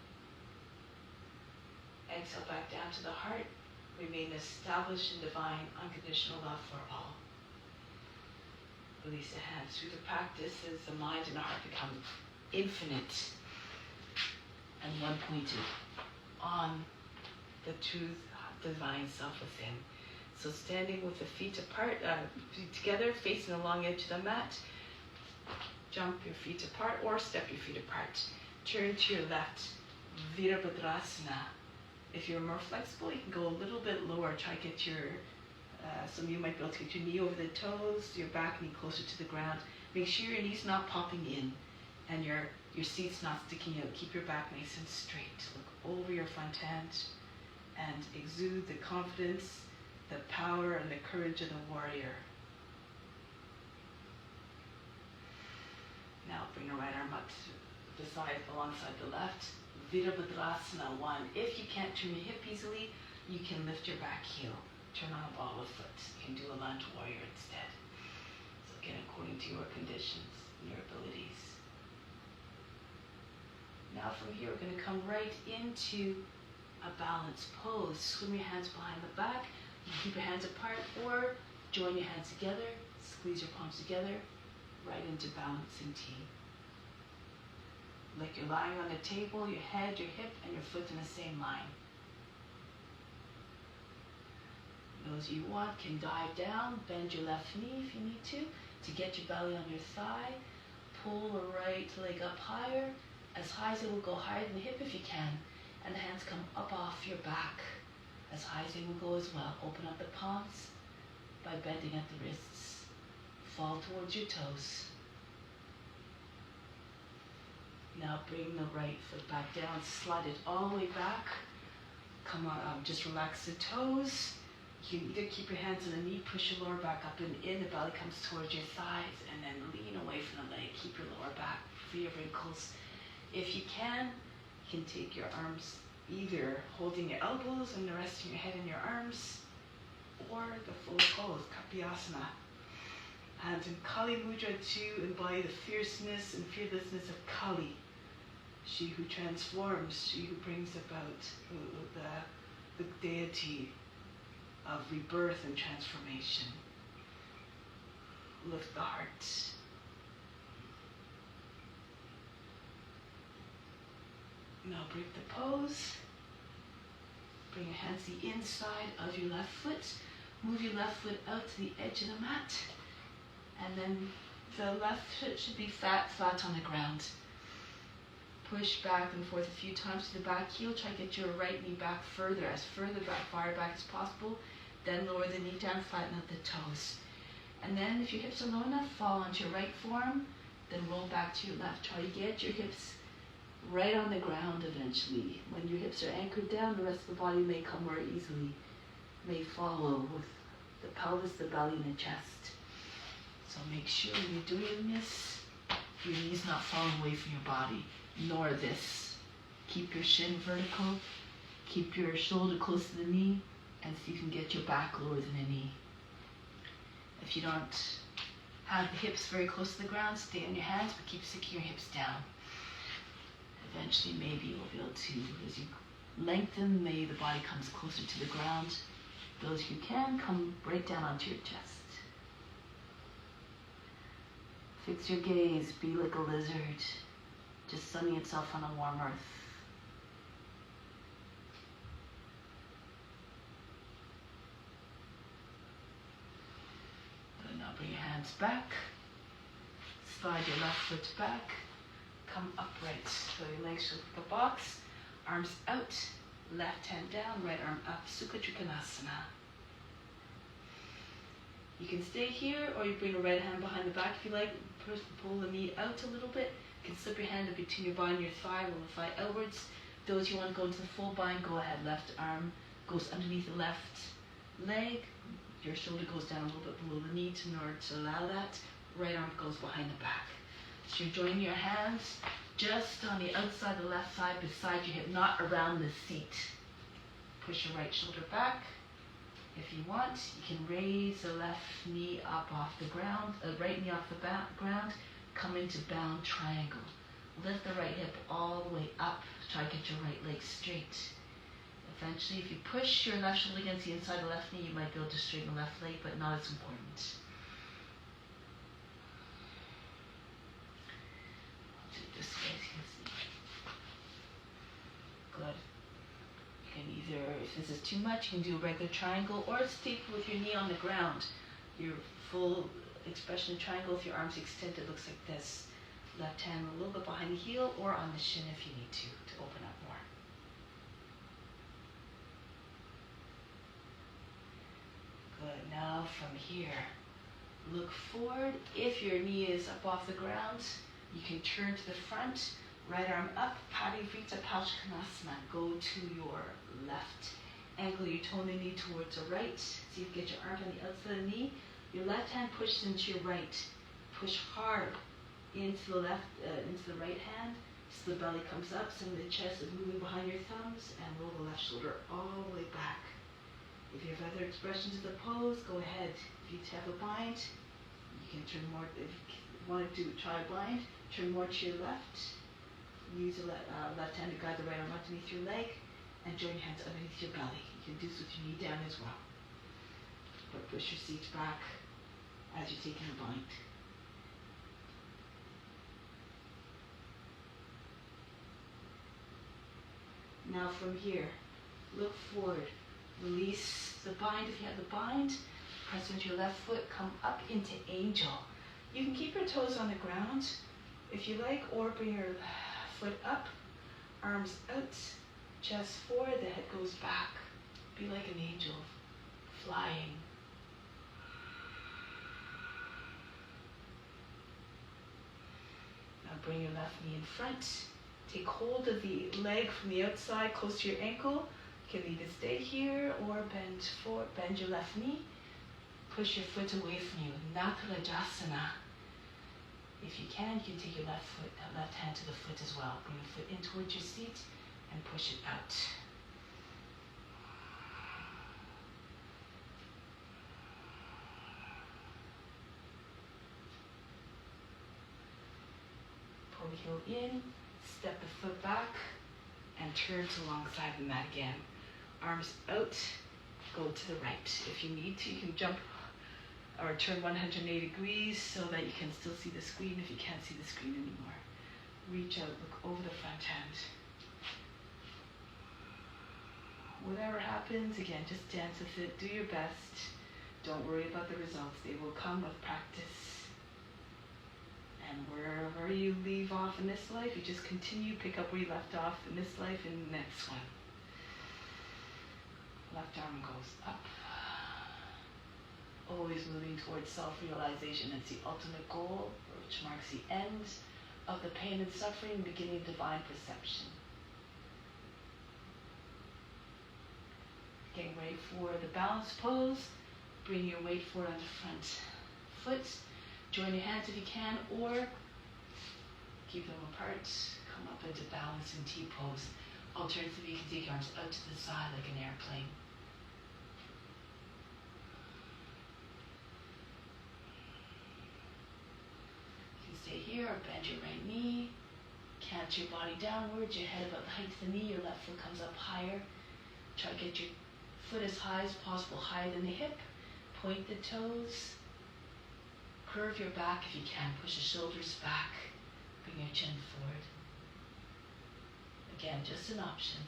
Exhale back down to the heart. Remain established in divine, unconditional love for all. Release the hands. Through the practice, as the mind and the heart become infinite and one-pointed on the truth, divine self within. So standing with the feet apart, feet together, facing the long edge of the mat. Jump your feet apart or step your feet apart. Turn to your left, Virabhadrasana. If you're more flexible, you can go a little bit lower. Try to get your, some of you might be able to get your knee over the toes, your back knee closer to the ground. Make sure your knee's not popping in and your seat's not sticking out. Keep your back nice and straight. Look over your front hand and exude the confidence, the power, and the courage of the warrior. Now bring the right arm up to the side alongside the left. Virabhadrasana 1. If you can't turn your hip easily, you can lift your back heel. Turn on a ball of foot. You can do a lunge warrior instead. So again, according to your conditions and your abilities. Now from here, we're going to come right into a balanced pose. Swim your hands behind the back. You keep your hands apart or join your hands together. Squeeze your palms together. Right into balancing T. Like you're lying on the table, your head, your hip, and your foot in the same line. Those you want can dive down, bend your left knee if you need to get your belly on your thigh. Pull the right leg up higher, as high as it will go, higher than the hip if you can. And the hands come up off your back, as high as they will go as well. Open up the palms by bending at the wrists. Fall towards your toes. Now bring the right foot back down, slide it all the way back. Come on, just relax the toes. You can either keep your hands on the knee, push your lower back up and in, the belly comes towards your thighs, and then lean away from the leg. Keep your lower back, free of wrinkles. If you can take your arms either holding your elbows and resting your head in your arms, or the full pose, Kapiyasana. And in Kali Mudra to embody the fierceness and fearlessness of Kali. She who transforms, she who brings about the deity of rebirth and transformation. Lift the heart. Now break the pose. Bring your hands to the inside of your left foot. Move your left foot out to the edge of the mat. And then the left foot should be flat on the ground. Push back and forth a few times to the back heel. Try to get your right knee back further, as far back as possible. Then lower the knee down, flatten out the toes. And then if your hips are low enough, fall onto your right forearm. Then roll back to your left. Try to get your hips right on the ground eventually. When your hips are anchored down, the rest of the body may come more easily, may follow with the pelvis, the belly, and the chest. So make sure when you're doing this, your knee's not falling away from your body, nor this. Keep your shin vertical, keep your shoulder close to the knee, and see if you can get your back lower than the knee. If you don't have the hips very close to the ground, stay on your hands, but keep sinking your hips down. Eventually, maybe you'll be able to, as you lengthen, maybe the body comes closer to the ground. Those who can, come right down onto your chest. Fix your gaze, be like a lizard, just sunning itself on a warm earth. And now bring your hands back, slide your left foot back, come upright, so your legs should like a box, arms out, left hand down, right arm up, Sukha Trikonasana. You can stay here, or you bring the right hand behind the back if you like. Pull the knee out a little bit. You can slip your hand in between your bind and your thigh, roll the thigh outwards. Those who want to go into the full bind, go ahead. Left arm goes underneath the left leg. Your shoulder goes down a little bit below the knee in order to allow that. Right arm goes behind the back. So you're joining your hands just on the outside of the left side, beside your hip, not around the seat. Push your right shoulder back. If you want, you can raise the left knee up off the ground, right knee off the ground, come into bound triangle. Lift the right hip all the way up, try to get your right leg straight. Eventually, if you push your left shoulder against the inside of the left knee, you might be able to straighten the left leg, but not as important. I'll do it this way, as you can see. Good. You can either, if this is too much, you can do a regular triangle or steep with your knee on the ground. Your full expression triangle, if your arms extended, looks like this. Left hand a little bit behind the heel or on the shin if you need to open up more. Good. Now from here, look forward. If your knee is up off the ground, you can turn to the front. Right arm up, Parivrita Palchkonasana. Go to your left ankle. You tone the knee towards the right. See if you get your arm on the outside of the knee. Your left hand pushes into your right. Push hard into the left, into the right hand. So the belly comes up. Some of the chest is moving behind your thumbs, and roll the left shoulder all the way back. If you have other expressions of the pose, go ahead. If you have a bind, you can turn more. If you want to try a bind, turn more to your left. Use the left hand to guide the right arm underneath your leg, and join your hands underneath your belly. You can do this with your knee down as well. But push your seat back as you're taking a bind. Now from here, look forward. Release the bind if you have the bind. Press with your left foot, come up into angel. You can keep your toes on the ground if you like, or bring your foot up, arms out, chest forward, the head goes back. Be like an angel, flying. Now bring your left knee in front. Take hold of the leg from the outside, close to your ankle. You can either stay here or bend forward, bend your left knee. Push your foot away from you, Natarajasana. If you can take your left hand to the foot as well. Bring the foot in towards your seat and push it out. Pull the heel in, step the foot back, and turn to alongside the mat again. Arms out, go to the right. If you need to, you can jump or turn 180 degrees so that you can still see the screen if you can't see the screen anymore. Reach out, look over the front hand. Whatever happens, again, just dance with it, do your best. Don't worry about the results, they will come with practice. And wherever you leave off in this life, you just continue, pick up where you left off in this life and the next one. Left arm goes up. Always moving towards self-realization. That's the ultimate goal, which marks the end of the pain and suffering, beginning of divine perception. Getting ready for the balance pose. Bring your weight forward on the front foot. Join your hands if you can, or keep them apart. Come up into balance in T-pose. Alternatively, you can take your arms out to the side like an airplane. Stay here or bend your right knee. Cant your body downwards, your head about the height of the knee, your left foot comes up higher. Try to get your foot as high as possible, higher than the hip. Point the toes. Curve your back if you can. Push the shoulders back. Bring your chin forward. Again, just an option.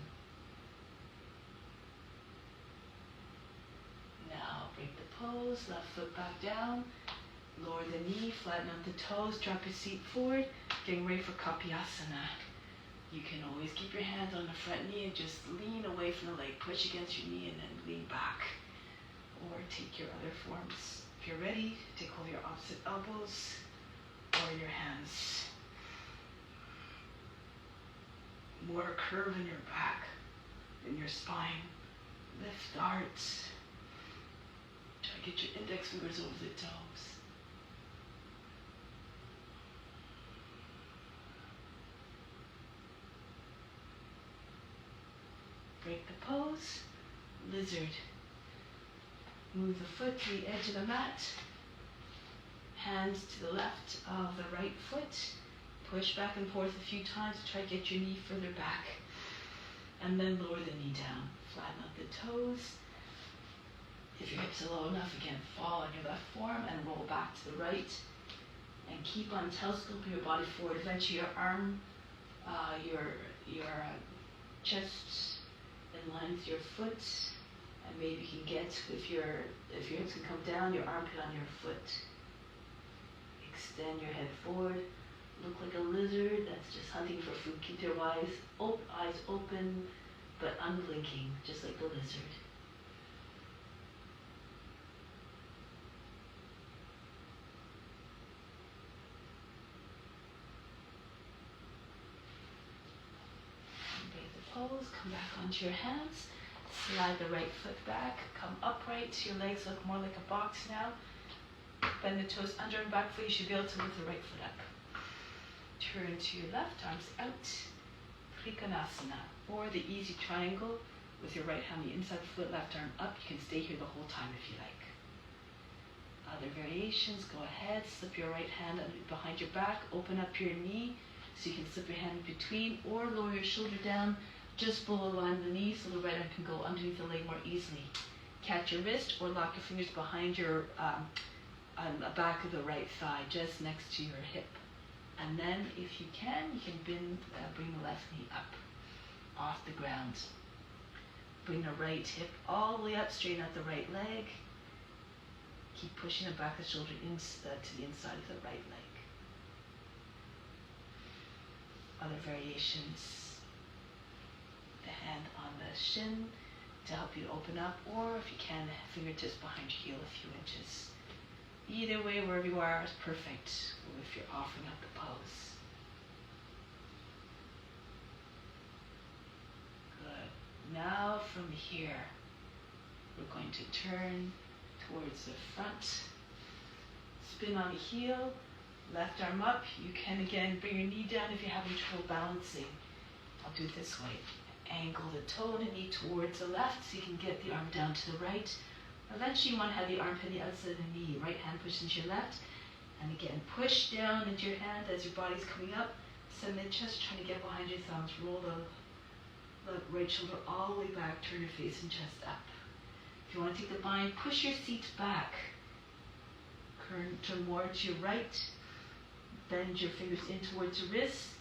Now break the pose, left foot back down. Lower the knee, flatten out the toes, drop your seat forward, getting ready for Kapyasana. You can always keep your hands on the front knee and just lean away from the leg, push against your knee and then lean back. Or take your other forms. If you're ready, take hold of your opposite elbows or your hands. More curve in your back, in your spine. Lift the heart. Try to get your index fingers over the toes. Break the pose, lizard. Move the foot to the edge of the mat. Hands to the left of the right foot. Push back and forth a few times to try to get your knee further back. And then lower the knee down. Flatten out the toes. If your hips are low enough, again, fall on your left forearm and roll back to the right. And keep on telescoping your body forward. Eventually your arm, your chest in line with your foot. And maybe you can get, if your hips can come down, your armpit on your foot. Extend your head forward. Look like a lizard that's just hunting for food. Keep your eyes open, but unblinking, just like the lizard. Break the pose. Come back onto your hands. Slide the right foot back. Come upright. Your legs look more like a box now. Bend the toes under and back, for you should be able to lift the right foot up. Turn to your left, arms out. Trikonasana, or the easy triangle with your right hand on the inside foot, left arm up. You can stay here the whole time if you like. Other variations, go ahead. Slip your right hand behind your back. Open up your knee so you can slip your hand in between, or lower your shoulder down just below the line of the knee so the right arm can go underneath the leg more easily. Catch your wrist or lock your fingers behind your on the back of the right thigh, just next to your hip. And then, if you can bring the left knee up, off the ground. Bring the right hip all the way up, straighten out the right leg. Keep pushing the back of the shoulder to the inside of the right leg. Other variations, the hand on the shin to help you open up, or if you can, fingertips behind your heel a few inches. Either way, wherever you are is perfect if you're offering up the pose. Good. Now from here, we're going to turn towards the front. Spin on the heel, left arm up. You can again bring your knee down if you're having trouble balancing. I'll do it this way. Angle the toe and the knee towards the left so you can get the arm down to the right. Eventually you want to have the armpit on the outside of the knee. Right hand pushes into your left. And again, push down into your hand as your body's coming up. Send the chest, trying to get behind your thumbs. Roll the right shoulder all the way back. Turn your face and chest up. If you want to take the bind, push your seat back. Turn more to your right. Bend your fingers in towards your wrists.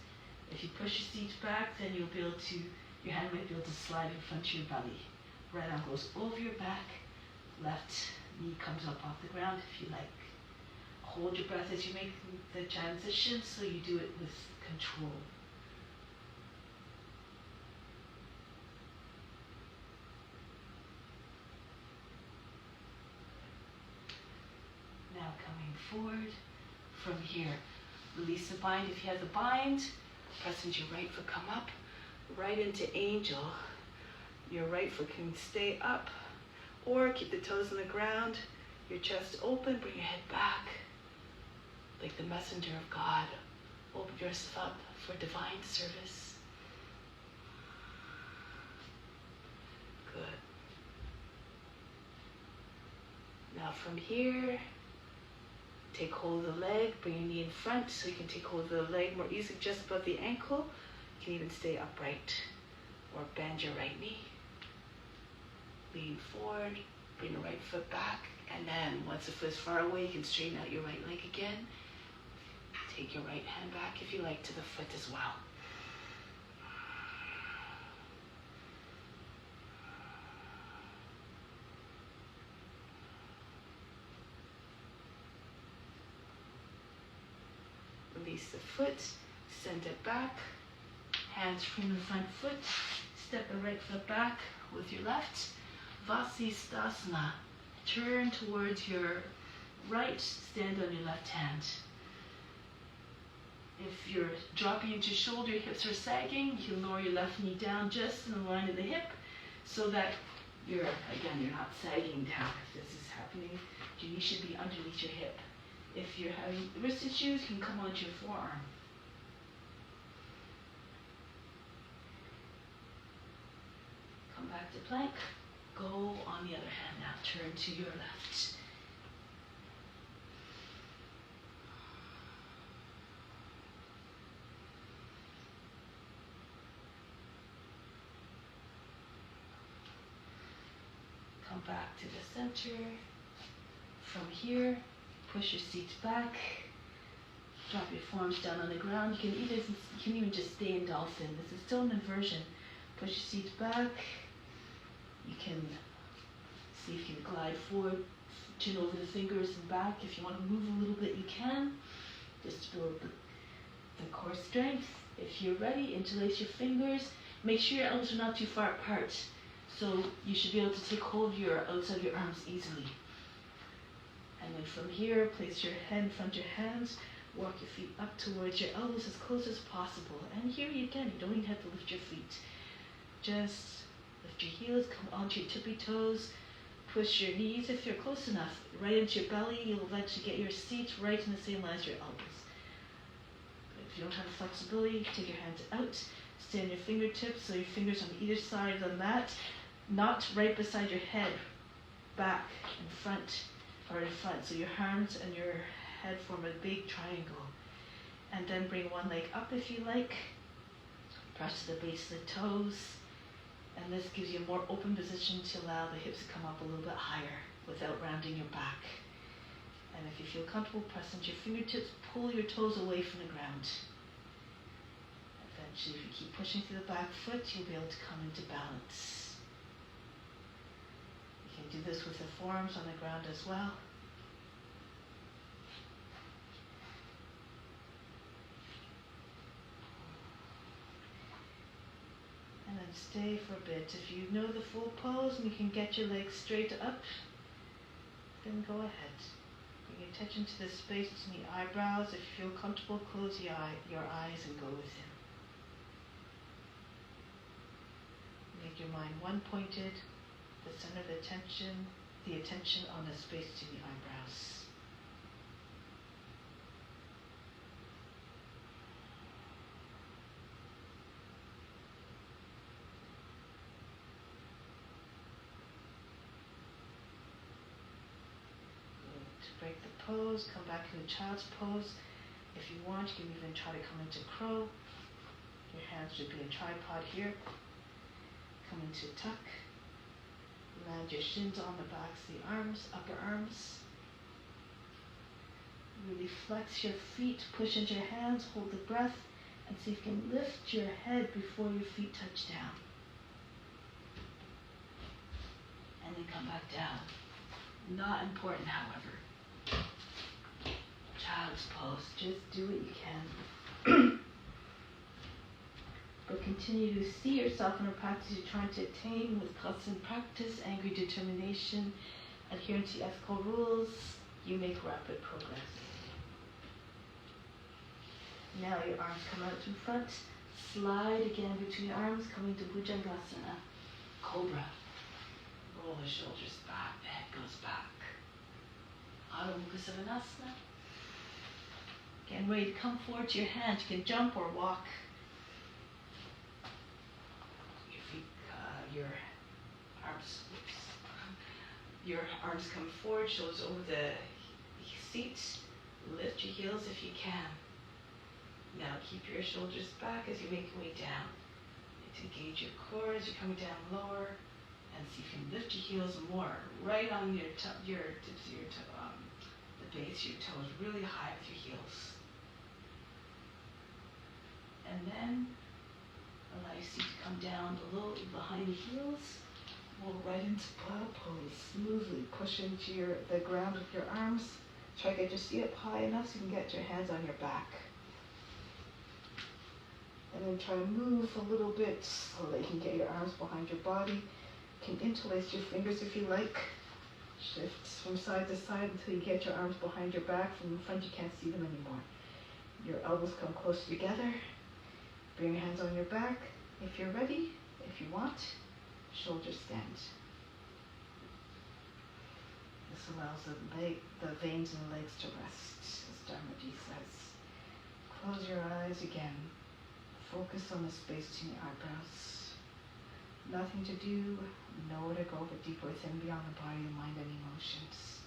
If you push your seat back, then you'll be able to, your hand might be able to slide in front of your belly. Right arm goes over your back. Left knee comes up off the ground if you like. Hold your breath as you make the transition so you do it with control. Now coming forward from here. Release the bind if you have the bind. Press into your right foot, come up. Right into angel. Your right foot can stay up. Or keep the toes on the ground, your chest open, bring your head back. Like the messenger of God, open yourself up for divine service. Good. Now from here, take hold of the leg, bring your knee in front so you can take hold of the leg more easily just above the ankle. You can even stay upright or bend your right knee. Lean forward, bring the right foot back, and then once the foot is far away, you can straighten out your right leg again. Take your right hand back if you like to the foot as well. Release the foot, send it back, hands from the front foot, step the right foot back with your left. Vasisthasana. Turn towards your right, stand on your left hand. If you're dropping into shoulder, your hips are sagging, you can lower your left knee down just in the line of the hip so that you're not sagging down. If this is happening, your knee should be underneath your hip. If you're having wrist issues, you can come onto your forearm. Come back to plank. Go on the other hand now. Turn to your left. Come back to the center. From here, push your seat back. Drop your forearms down on the ground. You can even just stay in dolphin. This is still an inversion. Push your seat back. You can see if you can glide forward, chin over the fingers and back. If you want to move a little bit, you can. Just build the core strength. If you're ready, interlace your fingers. Make sure your elbows are not too far apart. So you should be able to take hold of your outside of your arms easily. And then from here, place your head in front of your hands. Walk your feet up towards your elbows as close as possible. And here you can, you don't even have to lift your feet. Just lift your heels, come onto your tippy toes. Push your knees, if you're close enough, right into your belly. You'll eventually get your seat right in the same line as your elbows. But if you don't have the flexibility, take your hands out. Stay on your fingertips, so your fingers on either side of the mat. Not right beside your head, back and front, or in front. So your arms and your head form a big triangle. And then bring one leg up if you like. Press to the base of the toes. And this gives you a more open position to allow the hips to come up a little bit higher without rounding your back. And if you feel comfortable, press into your fingertips, pull your toes away from the ground. Eventually, if you keep pushing through the back foot, you'll be able to come into balance. You can do this with the forearms on the ground as well. And then stay for a bit. If you know the full pose and you can get your legs straight up, then go ahead. Bring your attention to the space between the eyebrows. If you feel comfortable, close your eyes and go within. Make your mind one-pointed, the center of the attention on the space between the eyebrows. To break the pose, come back to the child's pose. If you want, you can even try to come into crow. Your hands should be in tripod here. Come into tuck. Land your shins on the backs of the arms, upper arms. Really flex your feet, push into your hands, hold the breath, and see if you can lift your head before your feet touch down. And then come back down. Not important, however. Child's pose, just do what you can. But continue to see yourself in a practice you're trying to attain with constant practice, angry determination, adherence to ethical rules. You make rapid progress. Now your arms come out in front. Slide again between your arms, coming to Bhujangasana. Cobra. Roll the shoulders back, the head goes back. Adho Mukha Savasana. Again, ready to come forward to your hands. You can jump or walk. Your arms, your arms come forward, shoulders over the seat. Lift your heels if you can. Now keep your shoulders back as you make your way down. To engage your core as you're coming down lower, and see if you can lift your heels more, right on your tips of your the base of your toes, really high with your heels. And then allow your seat to come down below, behind the heels. Roll right into plow pose. Smoothly push into the ground with your arms. Try to get your seat up high enough so you can get your hands on your back. And then try to move a little bit so that you can get your arms behind your body. You can interlace your fingers if you like. Shift from side to side until you get your arms behind your back. From the front you can't see them anymore. Your elbows come closer together. Bring your hands on your back. If you're ready, if you want, shoulders stand. This allows the veins in the legs to rest, as Dharmaji says. Close your eyes again. Focus on the space between your eyebrows. Nothing to do, nowhere to go but deeper within, beyond the body, the mind, and emotions.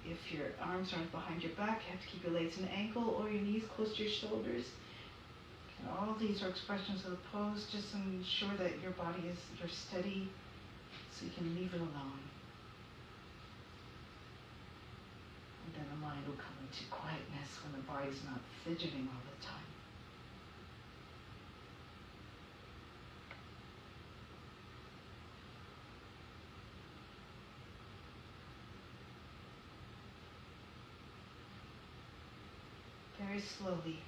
If your arms aren't behind your back, you have to keep your legs in an ankle or your knees close to your shoulders. And all these are expressions of the pose. Just ensure that your body is, you're steady, so you can leave it alone. And then the mind will come into quietness when the body's not fidgeting all the time. Very slowly,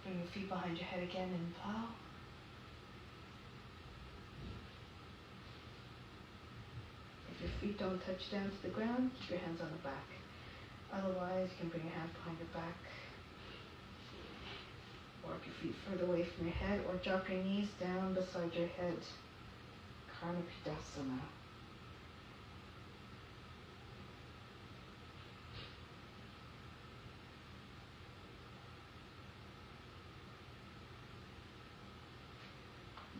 bring your feet behind your head again and bow. If your feet don't touch down to the ground, keep your hands on the back. Otherwise, you can bring your hands behind your back. Walk your feet further away from your head, or drop your knees down beside your head. Karnapidasana.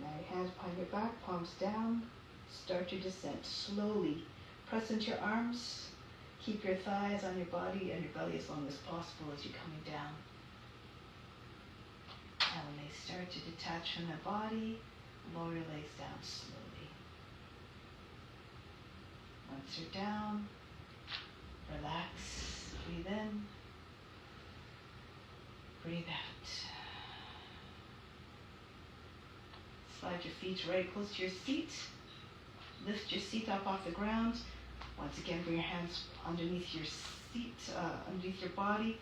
Now your hands behind your back, palms down. Start your descent slowly. Press into your arms. Keep your thighs on your body and your belly as long as possible as you're coming down. And when they start to detach from the body, lower your legs down slowly. Once you're down, relax. Breathe in. Breathe out. Slide your feet right close to your seat. Lift your seat up off the ground. Once again, bring your hands underneath your seat, underneath your body.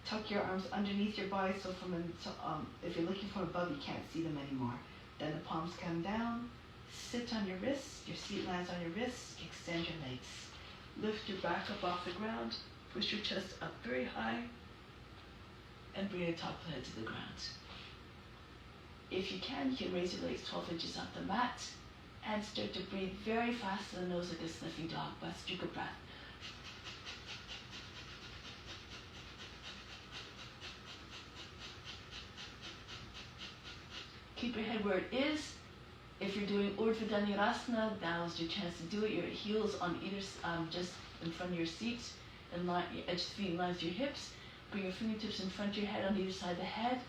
Tuck your arms underneath your body so if you're looking from above, you can't see them anymore. Then the palms come down. Sit on your wrists. Your seat lands on your wrists. Extend your legs. Lift your back up off the ground. Push your chest up very high. And bring your top of the head to the ground. If you can raise your legs 12 inches off the mat and start to breathe very fast in the nose like a sniffing dog. Bust your good breath. Keep your head where it is. If you're doing Urdhva Dhanurasana, now's your chance to do it. Your heels on either, just in front of your seat, and your edge of the feet in line with your hips. Bring your fingertips in front of your head on either side of the head.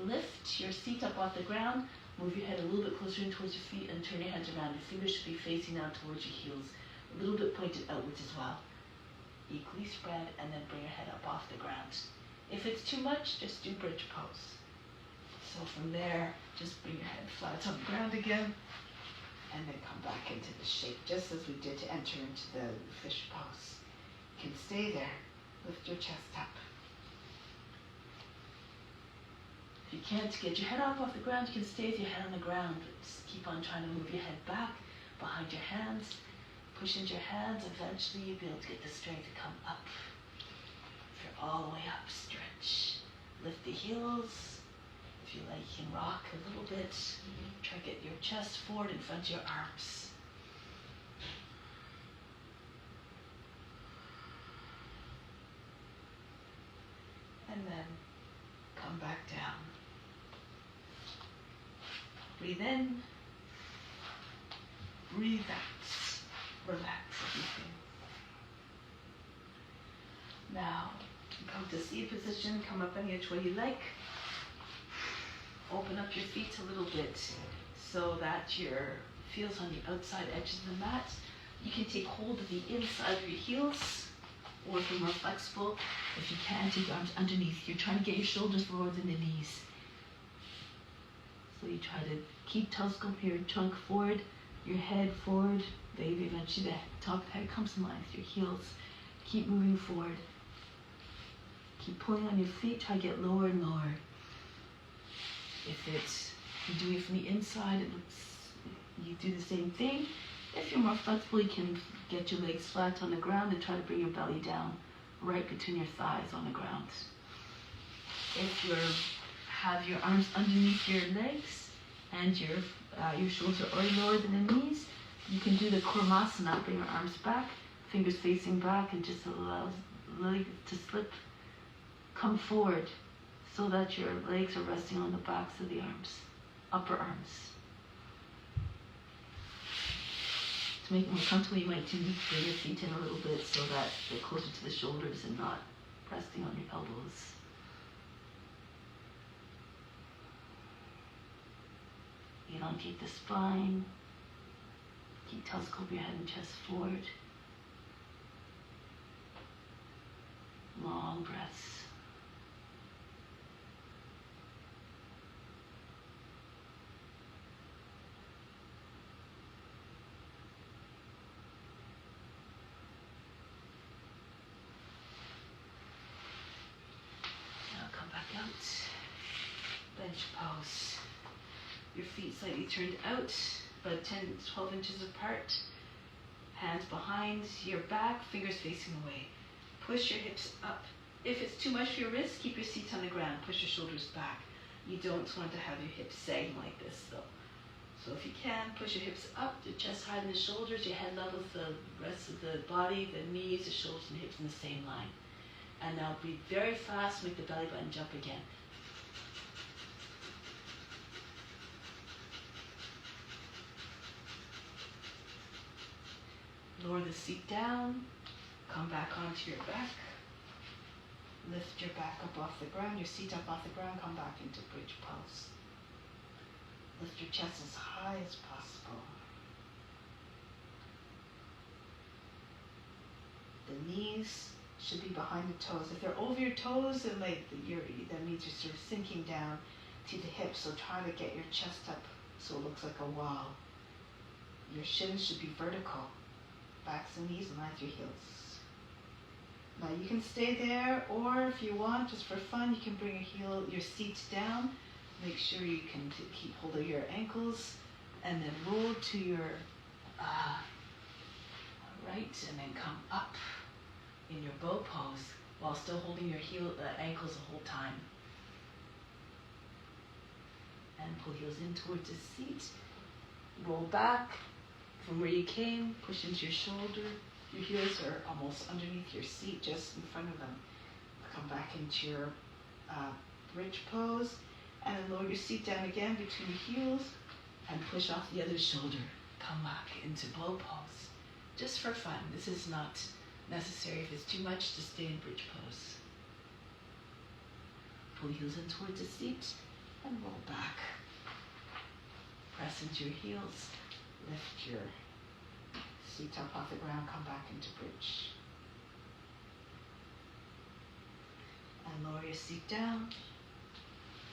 Lift your seat up off the ground. Move your head a little bit closer in towards your feet and turn your hands around. Your fingers should be facing out towards your heels. A little bit pointed outwards as well. Equally spread, and then bring your head up off the ground. If it's too much, just do bridge pose. So from there, just bring your head flat on the ground again, and then come back into the shape, just as we did to enter into the fish pose. You can stay there. Lift your chest up. If you can't get your head off the ground, you can stay with your head on the ground. Just keep on trying to move your head back, behind your hands. Push into your hands. Eventually, you'll be able to get the strength to come up. If you're all the way up, stretch. Lift the heels. If you like, you can rock a little bit. Try to get your chest forward in front of your arms. And then come back down. Breathe in. Breathe out. Relax everything. Now, come to seated position. Come up any which way you like. Open up your feet a little bit so that your feels on the outside edges of the mat. You can take hold of the inside of your heels, or if you're more flexible, if you can, take your arms underneath. You're trying to get your shoulders forward than the knees. So you try to keep telescoping your trunk forward, your head forward. Maybe eventually the top of the head comes in line with your heels. Keep moving forward. Keep pulling on your feet. Try to get lower and lower. If you do it from the inside, you do the same thing. If you're more flexible, you can get your legs flat on the ground and try to bring your belly down right between your thighs on the ground. If you have your arms underneath your legs and your shoulders are already lower than the knees. You can do the kurmasana, bring your arms back, fingers facing back, and just allow legs to slip, come forward, so that your legs are resting on the backs of the arms, upper arms. To make it more comfortable, you might bring your feet in a little bit so that they're closer to the shoulders and not resting on your elbows. Elongate the spine. Keep telescope your head and chest forward. Long breaths. Now come back out. Bench pose. Your feet slightly turned out, about 10 to 12 inches apart. Hands behind your back, fingers facing away. Push your hips up. If it's too much for your wrists, keep your seat on the ground. Push your shoulders back. You don't want to have your hips sagging like this though. So if you can, push your hips up, your chest higher than the shoulders, your head level with the rest of the body, the knees, the shoulders, and hips in the same line. And now breathe very fast, make the belly button jump again. Lower the seat down, come back onto your back. Lift your back up off the ground, your seat up off the ground, come back into bridge pose. Lift your chest as high as possible. The knees should be behind the toes. If they're over your toes, that means you're sort of sinking down to the hips, so try to get your chest up so it looks like a wall. Your shins should be vertical. Backs and knees in line with your heels. Now you can stay there, or if you want, just for fun, you can bring your seat down. Make sure you can keep hold of your ankles, and then roll to your right, and then come up in your bow pose while still holding your ankles the whole time. And pull heels in towards the seat. Roll back from where you came, push into your shoulder. Your heels are almost underneath your seat, just in front of them. Come back into your bridge pose, and then lower your seat down again between your heels, and push off the other shoulder. Come back into bow pose, just for fun. This is not necessary. If it's too much, just stay in bridge pose. Pull heels in towards the seat, and roll back. Press into your heels. Lift your seat up off the ground, come back into bridge. And lower your seat down.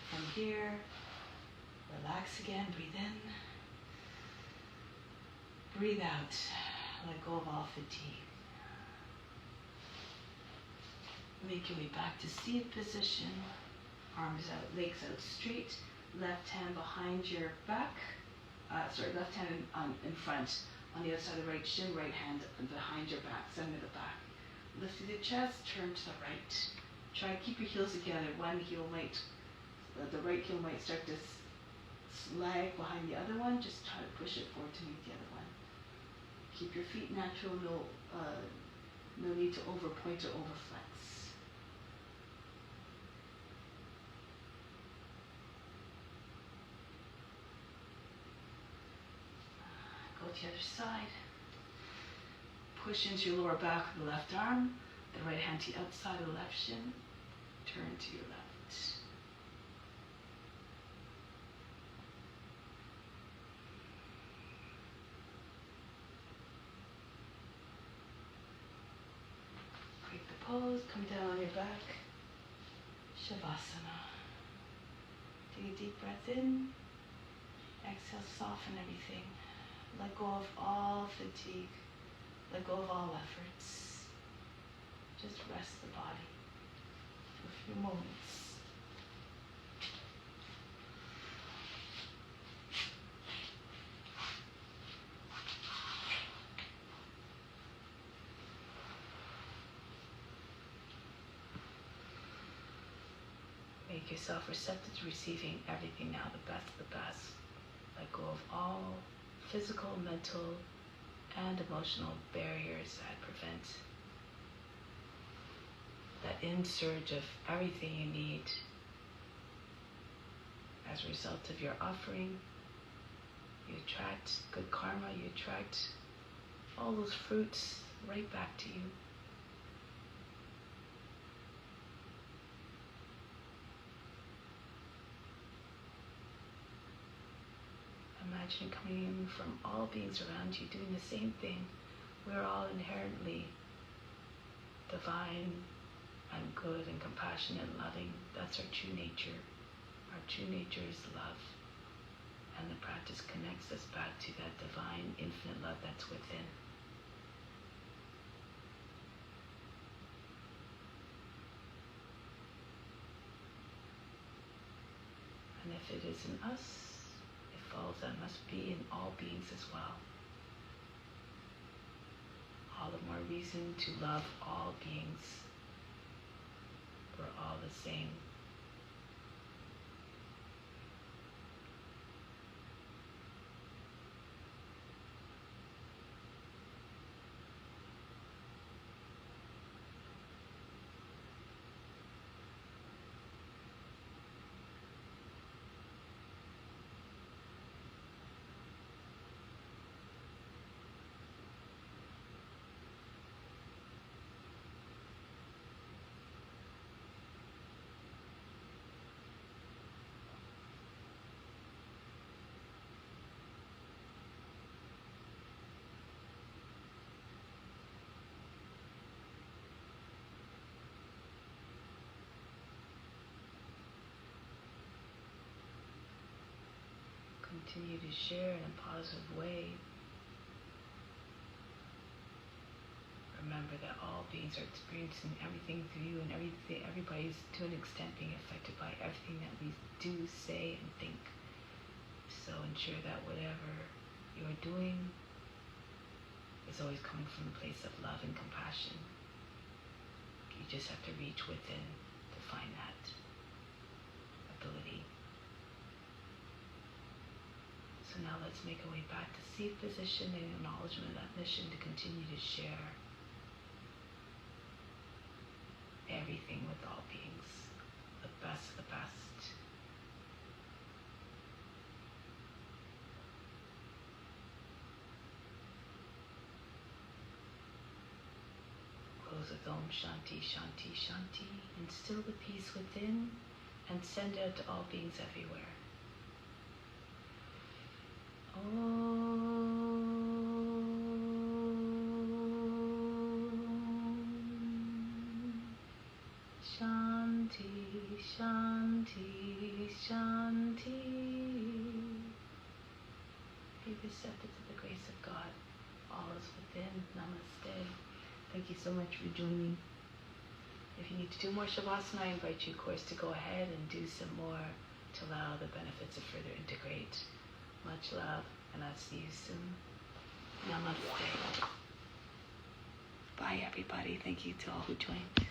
From here, relax again, breathe in. Breathe out, let go of all fatigue. Make your way back to seated position. Arms out, legs out straight. Left hand behind your back. Left hand in front, on the other side of the right shin, right hand behind your back, center of the back. Lift through the chest, turn to the right. Try to keep your heels together. The right heel might start to lag behind the other one. Just try to push it forward to meet the other one. Keep your feet natural, no need to overpoint or overflex. Go to the other side. Push into your lower back with the left arm, the right hand to the outside of the left shin. Turn to your left. Break the pose, come down on your back. Shavasana. Take a deep breath in. Exhale, soften everything. Let go of all fatigue. Let go of all efforts. Just rest the body for a few moments. Make yourself receptive to receiving everything now, the best of the best. physical, mental, and emotional barriers that prevent that insurge of everything you need as a result of your offering. You attract good karma, you attract all those fruits right back to you. Imagine coming from all beings around you doing the same thing. We're all inherently divine and good and compassionate and loving. That's our true nature. Our true nature is love. And the practice connects us back to that divine, infinite love that's within. And if it isn't us, it follows that must be in all beings as well. All the more reason to love all beings. We're all the same. Continue to share in a positive way. Remember that all beings are experiencing everything through you, and everybody's to an extent being affected by everything that we do, say, and think. So ensure that whatever you are doing is always coming from a place of love and compassion. You just have to reach within to find that ability. So now let's make our way back to seat position in acknowledgement of that mission to continue to share everything with all beings, the best of the best. Close with Om Shanti, Shanti, Shanti. Instill the peace within and send it out to all beings everywhere. Shanti, Shanti, Shanti. Be receptive to the grace of God. All is within. Namaste. Thank you so much for joining. If you need to do more Shavasana, I invite you, of course, to go ahead and do some more to allow the benefits to further integrate. Much love, and I'll see you soon. Namaste. Bye, everybody. Thank you to all who joined.